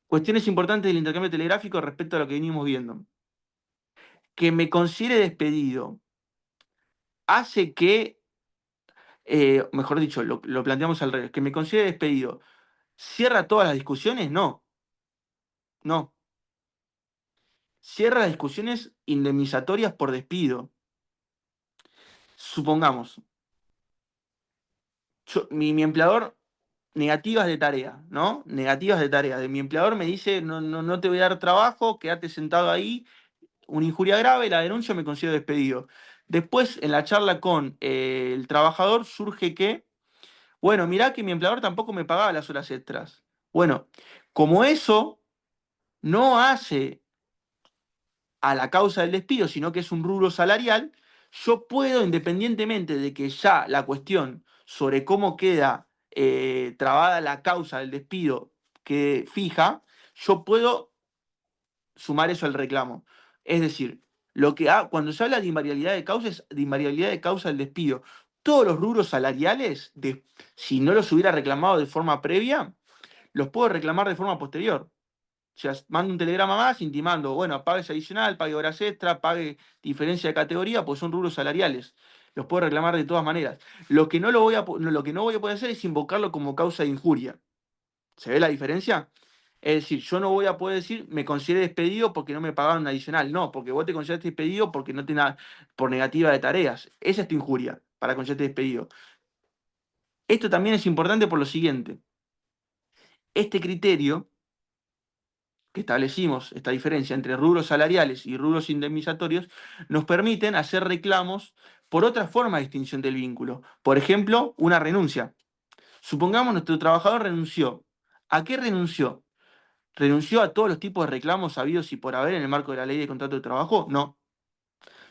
Cuestiones importantes del intercambio telegráfico respecto a lo que venimos viendo. Que me considere despedido hace que, mejor dicho, lo planteamos al revés, que me considere despedido, ¿cierra todas las discusiones? No. No. Cierra las discusiones indemnizatorias por despido. Supongamos, mi empleador, negativas de tarea, ¿no? Negativas de tarea. De mi empleador me dice, no te voy a dar trabajo, quédate sentado ahí, una injuria grave, la denuncia, me considero despedido. Después, en la charla con el trabajador, surge que, bueno, mirá que mi empleador tampoco me pagaba las horas extras. Bueno, como eso no hace a la causa del despido, sino que es un rubro salarial, yo puedo, independientemente de que ya la cuestión sobre cómo queda trabada la causa del despido quede fija, yo puedo sumar eso al reclamo. Es decir, cuando se habla de invariabilidad de causa, es de invariabilidad de causa del despido. Todos los rubros salariales, si no los hubiera reclamado de forma previa, los puedo reclamar de forma posterior. O sea, mando un telegrama más intimando, bueno, pague ese adicional, pague horas extra, pague diferencia de categoría, pues son rubros salariales. Los puedo reclamar de todas maneras. Lo que no voy a poder hacer es invocarlo como causa de injuria. ¿Se ve la diferencia? Es decir, yo no voy a poder decir me consideré despedido porque no me pagaron un adicional. No, porque vos te consideraste despedido porque no te por negativa de tareas. Esa es tu injuria para considerarte despedido. Esto también es importante por lo siguiente. Este criterio que establecimos, esta diferencia entre rubros salariales y rubros indemnizatorios, nos permiten hacer reclamos por otra forma de extinción del vínculo. Por ejemplo, una renuncia. Supongamos nuestro trabajador renunció. ¿A qué renunció? ¿Renunció a todos los tipos de reclamos habidos y por haber en el marco de la ley de contrato de trabajo? No.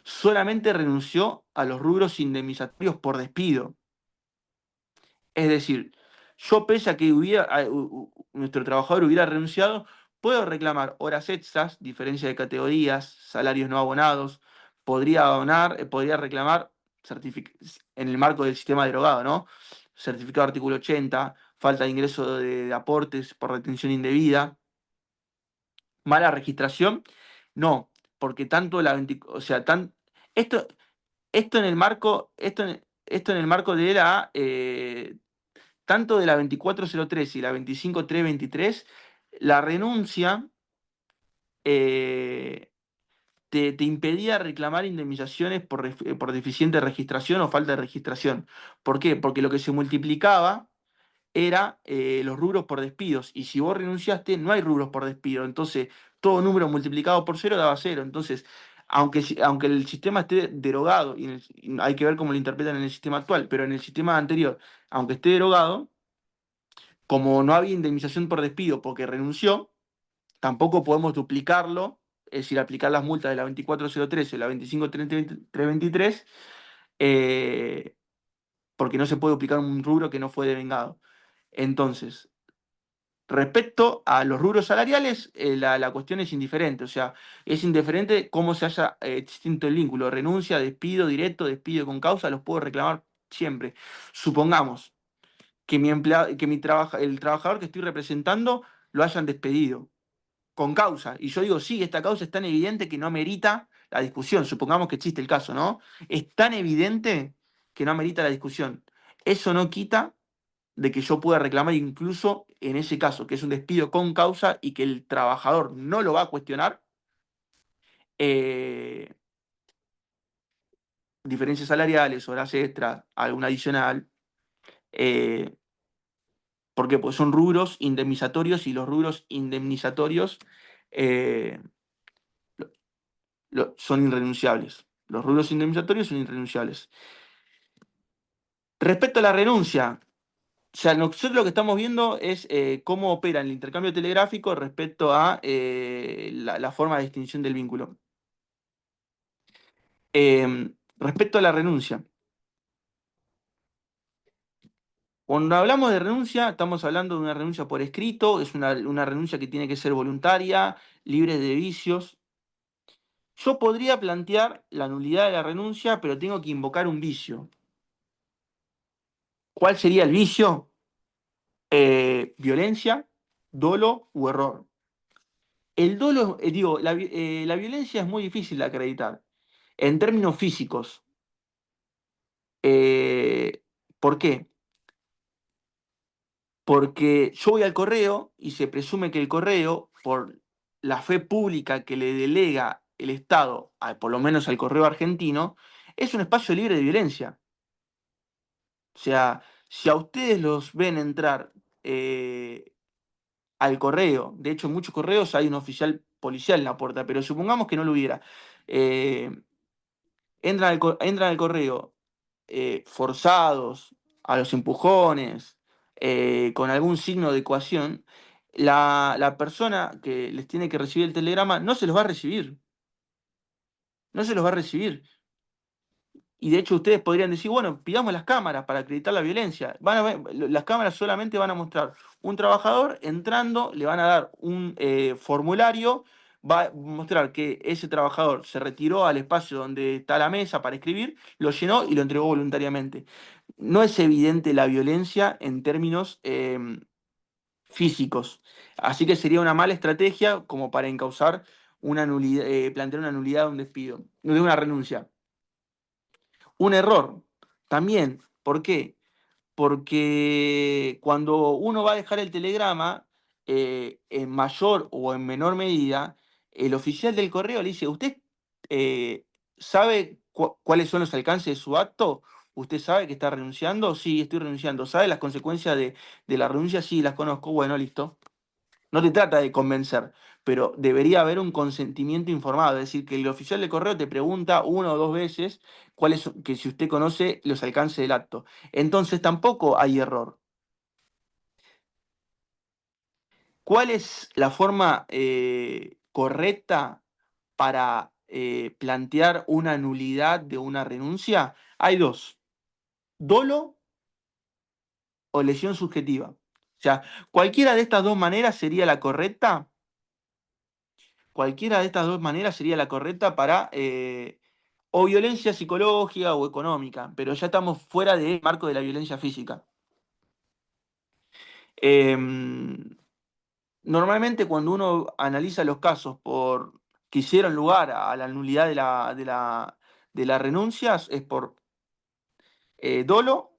Solamente renunció a los rubros indemnizatorios por despido. Es decir, yo pese a que nuestro trabajador hubiera renunciado, puedo reclamar horas extras, diferencia de categorías, salarios no abonados, podría reclamar en el marco del sistema derogado, ¿no? Certificado artículo 80, falta de ingreso de aportes por retención indebida, mala registración, no, porque tanto la 20, o sea, esto, esto en el marco, esto en el marco de la tanto de la 2403 y la 25323, la renuncia te impedía reclamar indemnizaciones por deficiente registración o falta de registración. ¿Por qué? Porque lo que se multiplicaba era los rubros por despidos. Y si vos renunciaste, no hay rubros por despido. Entonces, todo número multiplicado por 0 daba 0. Entonces, aunque el sistema esté derogado, y hay que ver cómo lo interpretan en el sistema actual, pero en el sistema anterior, aunque esté derogado, como no había indemnización por despido porque renunció, tampoco podemos duplicarlo, es decir, aplicar las multas de la 2403 y la 25323, porque no se puede duplicar un rubro que no fue devengado. Entonces, respecto a los rubros salariales, la cuestión es indiferente, o sea, es indiferente cómo se haya extinto el vínculo, renuncia, despido directo, despido con causa, los puedo reclamar siempre. Supongamos que el trabajador que estoy representando lo hayan despedido con causa. Y yo digo, sí, esta causa es tan evidente que no amerita la discusión. Supongamos que existe el caso, ¿no? Es tan evidente que no amerita la discusión. Eso no quita de que yo pueda reclamar incluso en ese caso, que es un despido con causa y que el trabajador no lo va a cuestionar, eh, diferencias salariales, horas extras, algún adicional. ¿Por qué? Pues son rubros indemnizatorios y los rubros indemnizatorios eh, son irrenunciables. Los rubros indemnizatorios son irrenunciables. Respecto a la renuncia, o sea, nosotros lo que estamos viendo es cómo opera el intercambio telegráfico respecto a la forma de extinción del vínculo. Respecto a la renuncia. Cuando hablamos de renuncia, estamos hablando de una renuncia por escrito, es una renuncia que tiene que ser voluntaria, libre de vicios. Yo podría plantear la nulidad de la renuncia, pero tengo que invocar un vicio. ¿Cuál sería el vicio? Violencia, dolo u error. El dolo, la violencia es muy difícil de acreditar en términos físicos. ¿Por qué? Porque yo voy al correo y se presume que el correo, por la fe pública que le delega el Estado, por lo menos al correo argentino, es un espacio libre de violencia. O sea, si a ustedes los ven entrar al correo, de hecho en muchos correos hay un oficial policial en la puerta, pero supongamos que no lo hubiera, entran al correo forzados, a los empujones, con algún signo de coacción, la persona que les tiene que recibir el telegrama no se los va a recibir. No se los va a recibir. Y de hecho ustedes podrían decir, bueno, pidamos las cámaras para acreditar la violencia. Las cámaras solamente van a mostrar un trabajador entrando, le van a dar un formulario, va a mostrar que ese trabajador se retiró al espacio donde está la mesa para escribir, lo llenó y lo entregó voluntariamente. No es evidente la violencia en términos físicos. Así que sería una mala estrategia como para encauzar una nulidad, plantear una nulidad de un despido, de una renuncia. Un error también. ¿Por qué? Porque cuando uno va a dejar el telegrama, en mayor o en menor medida, el oficial del correo le dice, ¿usted sabe cuáles son los alcances de su acto? ¿Usted sabe que está renunciando? Sí, estoy renunciando. ¿Sabe las consecuencias de la renuncia? Sí, las conozco. Bueno, listo. No te trata de convencer, pero debería haber un consentimiento informado, es decir, que el oficial de correo te pregunta una o dos veces que si usted conoce los alcances del acto. Entonces tampoco hay error. ¿Cuál es la forma correcta para plantear una nulidad de una renuncia? Hay dos: dolo o lesión subjetiva. O sea, cualquiera de estas dos maneras sería la correcta. Cualquiera de estas dos maneras sería la correcta para o violencia psicológica o económica, pero ya estamos fuera del marco de la violencia física. Normalmente cuando uno analiza los casos que hicieron lugar a la nulidad de las renuncias es por dolo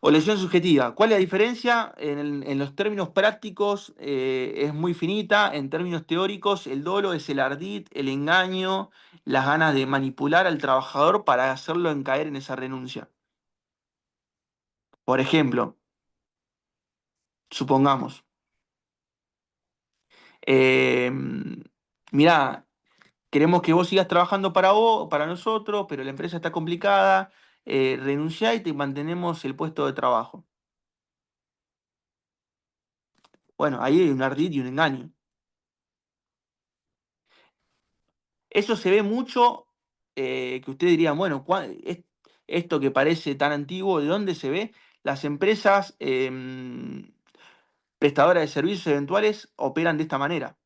o lesión subjetiva. ¿Cuál es la diferencia? En los términos prácticos es muy finita, en términos teóricos el dolo es el ardid, el engaño, las ganas de manipular al trabajador para hacerlo caer en esa renuncia. Por ejemplo, supongamos, mirá, queremos que vos sigas trabajando para nosotros, pero la empresa está complicada, renunciá y te mantenemos el puesto de trabajo. Bueno, ahí hay un ardid y un engaño. Eso se ve mucho, que ustedes dirían, bueno, esto que parece tan antiguo, ¿de dónde se ve? Las empresas prestadoras de servicios eventuales operan de esta manera.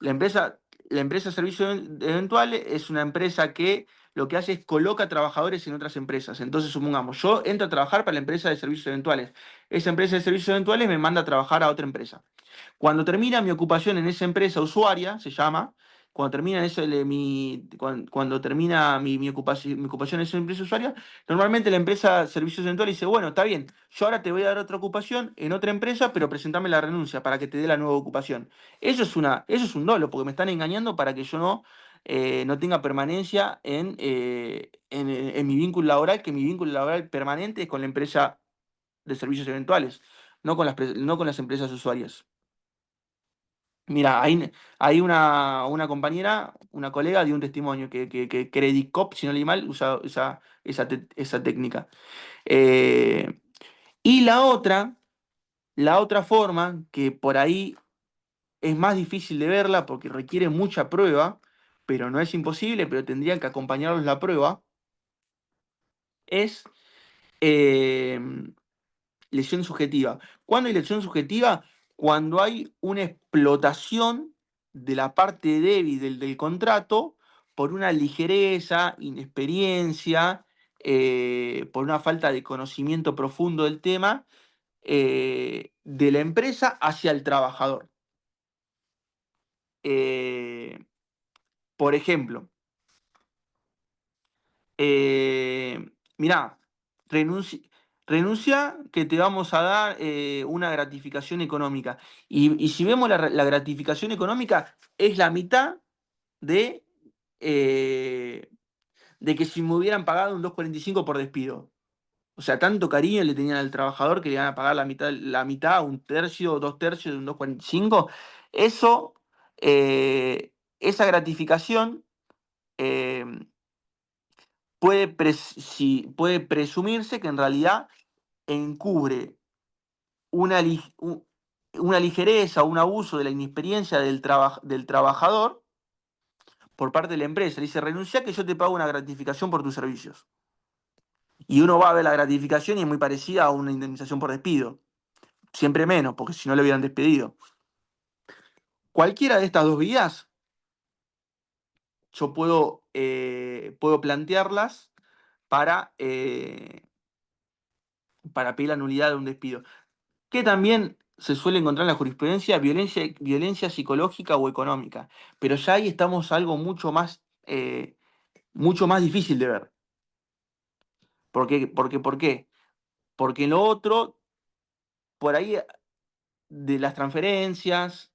La empresa de servicios eventuales es una empresa que lo que hace es coloca trabajadores en otras empresas. Entonces, supongamos, yo entro a trabajar para la empresa de servicios eventuales. Esa empresa de servicios eventuales me manda a trabajar a otra empresa. Cuando termina mi ocupación en esa empresa usuaria, se llama, cuando termina mi ocupación en esa empresa usuaria, normalmente la empresa de servicios eventuales dice, bueno, está bien, yo ahora te voy a dar otra ocupación en otra empresa, pero presentame la renuncia para que te dé la nueva ocupación. Eso es un dolo, porque me están engañando para que yo no tenga permanencia en mi vínculo laboral, que mi vínculo laboral permanente es con la empresa de servicios eventuales, no con las empresas usuarias. Mira, hay una compañera, una colega dio un testimonio que Credit Cop, si no leí mal, usa esa técnica. Y la otra forma, que por ahí es más difícil de verla porque requiere mucha prueba, pero no es imposible, pero tendrían que acompañarlos la prueba, es eh, lesión subjetiva. ¿Cuándo hay lesión subjetiva? Cuando hay una explotación de la parte débil del contrato por una ligereza, inexperiencia, por una falta de conocimiento profundo del tema de la empresa hacia el trabajador. Por ejemplo, mirá, renuncia que te vamos a dar una gratificación económica. Y si vemos la gratificación económica, es la mitad de, eh, de que si me hubieran pagado un 2,45 por despido. O sea, tanto cariño le tenían al trabajador que le iban a pagar la mitad, un tercio, 2 tercios de un 2,45. Eso, esa gratificación eh, puede presumirse que en realidad encubre una ligereza o un abuso de la inexperiencia del trabajador por parte de la empresa. Le dice, renuncia que yo te pago una gratificación por tus servicios. Y uno va a ver la gratificación y es muy parecida a una indemnización por despido. Siempre menos, porque si no le hubieran despedido. Cualquiera de estas dos vías, yo puedo plantearlas para pedir la nulidad de un despido. Que también se suele encontrar en la jurisprudencia violencia psicológica o económica. Pero ya ahí estamos algo mucho más difícil de ver. ¿Por qué? Porque en lo otro, por ahí de las transferencias,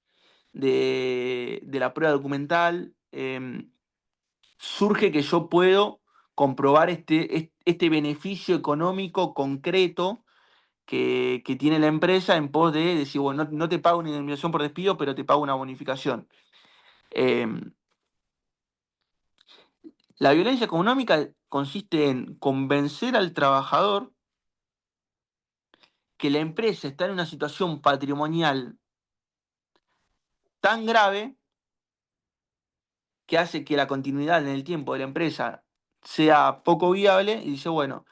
de la prueba documental, surge que yo puedo comprobar este beneficio económico concreto que tiene la empresa en pos de decir, bueno, no te pago una indemnización por despido, pero te pago una bonificación. La violencia económica consiste en convencer al trabajador que la empresa está en una situación patrimonial tan grave que hace que la continuidad en el tiempo de la empresa sea poco viable y dice, bueno,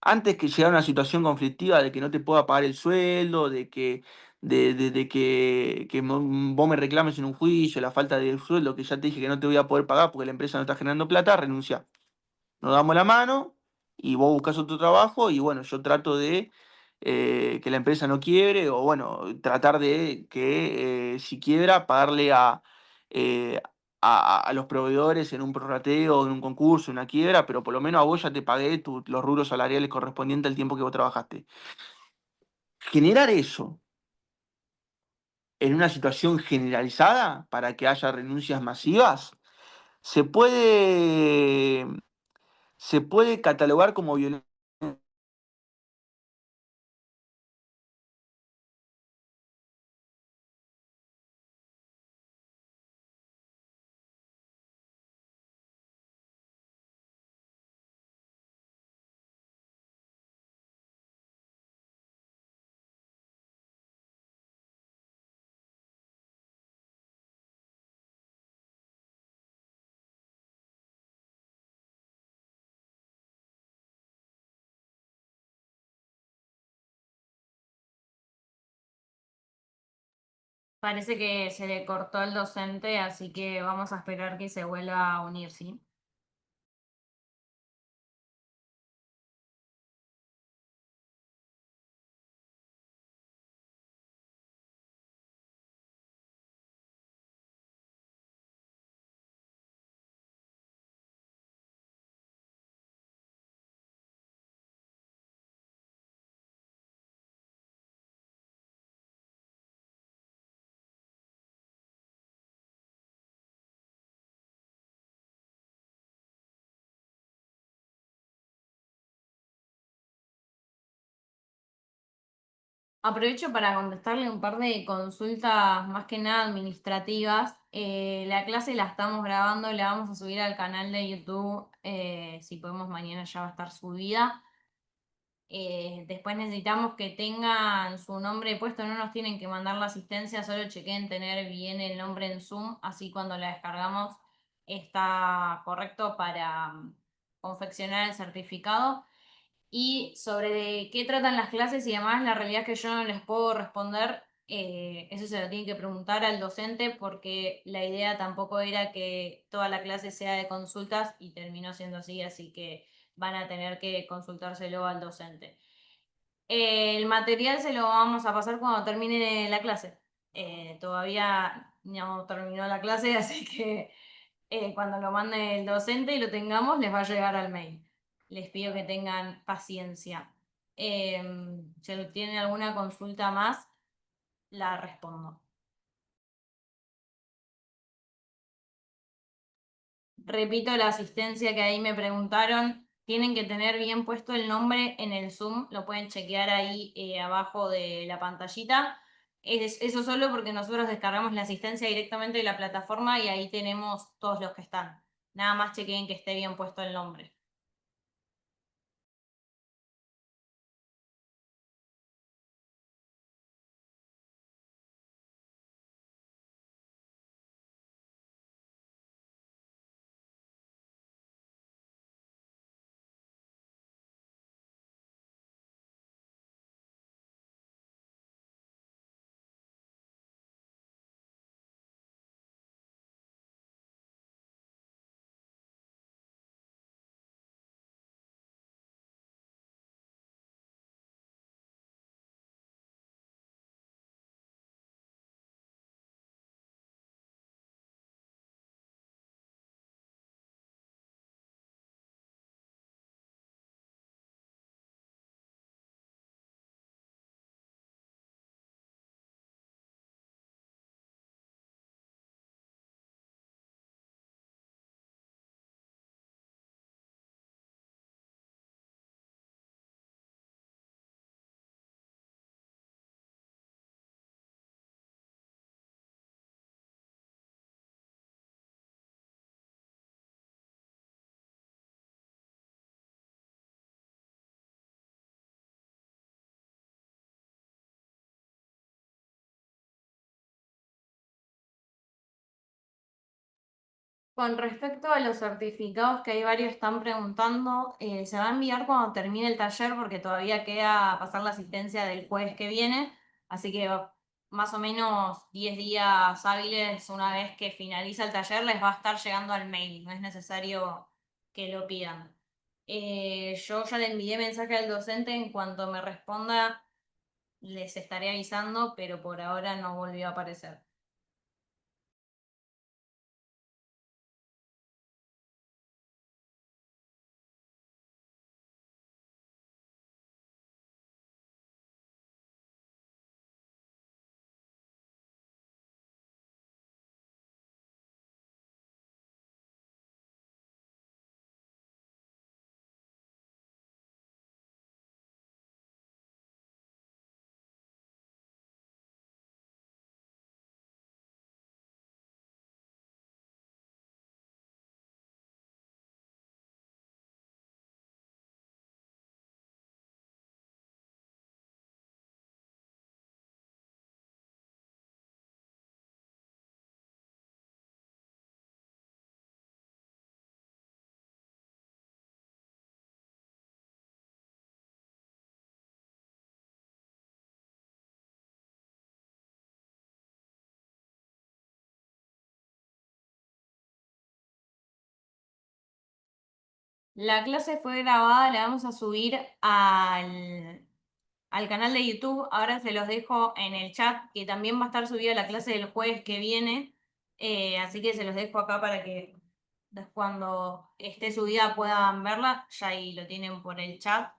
antes que llegar a una situación conflictiva de que no te pueda pagar el sueldo, de que vos me reclames en un juicio, la falta de sueldo, que ya te dije que no te voy a poder pagar porque la empresa no está generando plata, renuncia. Nos damos la mano y vos buscas otro trabajo y bueno, yo trato de que la empresa no quiebre o bueno, tratar de que si quiebra, pagarle eh, a los proveedores en un prorrateo, en un concurso, en una quiebra, pero por lo menos a vos ya te pagué los rubros salariales correspondientes al tiempo que vos trabajaste. Generar eso en una situación generalizada para que haya renuncias masivas, se puede, se puede catalogar como violencia. Parece que se le cortó el docente, así que vamos a esperar que se vuelva a unir, ¿sí? Aprovecho para contestarle un par de consultas más que nada administrativas. La clase la estamos grabando, la vamos a subir al canal de YouTube. Si podemos, mañana ya va a estar subida. Después necesitamos que tengan su nombre puesto, no nos tienen que mandar la asistencia, solo chequen tener bien el nombre en Zoom, así cuando la descargamos está correcto para confeccionar el certificado. Y sobre de qué tratan las clases y demás, la realidad es que yo no les puedo responder. Eso se lo tienen que preguntar al docente porque la idea tampoco era que toda la clase sea de consultas y terminó siendo así, así que van a tener que consultárselo al docente. El material se lo vamos a pasar cuando termine la clase. Todavía no terminó la clase, así que cuando lo mande el docente y lo tengamos, les va a llegar al mail. Les pido que Si tienen alguna consulta más, la respondo. Repito la asistencia que ahí me preguntaron. Tienen que tener bien puesto el nombre en el Zoom. Lo pueden chequear ahí abajo de la pantallita. Eso solo porque nosotros descargamos la asistencia directamente de la plataforma y ahí tenemos todos los que están. Nada más chequeen que esté bien puesto el nombre. Con respecto a los certificados que hay varios están preguntando, se va a enviar cuando termine el taller porque todavía queda pasar la asistencia del jueves que viene, así que más o menos 10 días hábiles una vez que finaliza el taller les va a estar llegando al mail, no es necesario que lo pidan. Yo ya le envié mensaje al docente, en cuanto me responda les estaré avisando, pero por ahora no volvió a aparecer. La clase fue grabada, la vamos a subir al canal de YouTube. Ahora se los dejo en el chat, que también va a estar subida la clase del jueves que viene. Así que se los dejo acá para que cuando esté subida puedan verla. Ya ahí lo tienen por el chat.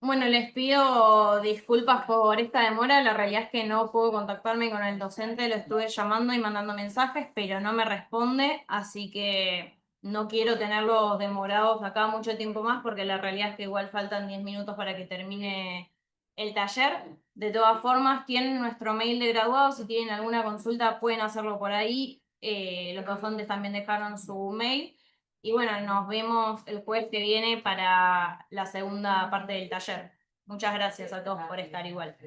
Bueno, les pido disculpas por esta demora. La realidad es que no puedo contactarme con el docente, lo estuve llamando y mandando mensajes, pero no me responde, así que no quiero tenerlos demorados acá mucho tiempo más, porque la realidad es que igual faltan 10 minutos para que termine el taller. De todas formas, tienen nuestro mail de graduados, si tienen alguna consulta pueden hacerlo por ahí. Los docentes también dejaron su mail. Y bueno, nos vemos el jueves que viene para la segunda parte del taller. Muchas gracias a todos por estar igual.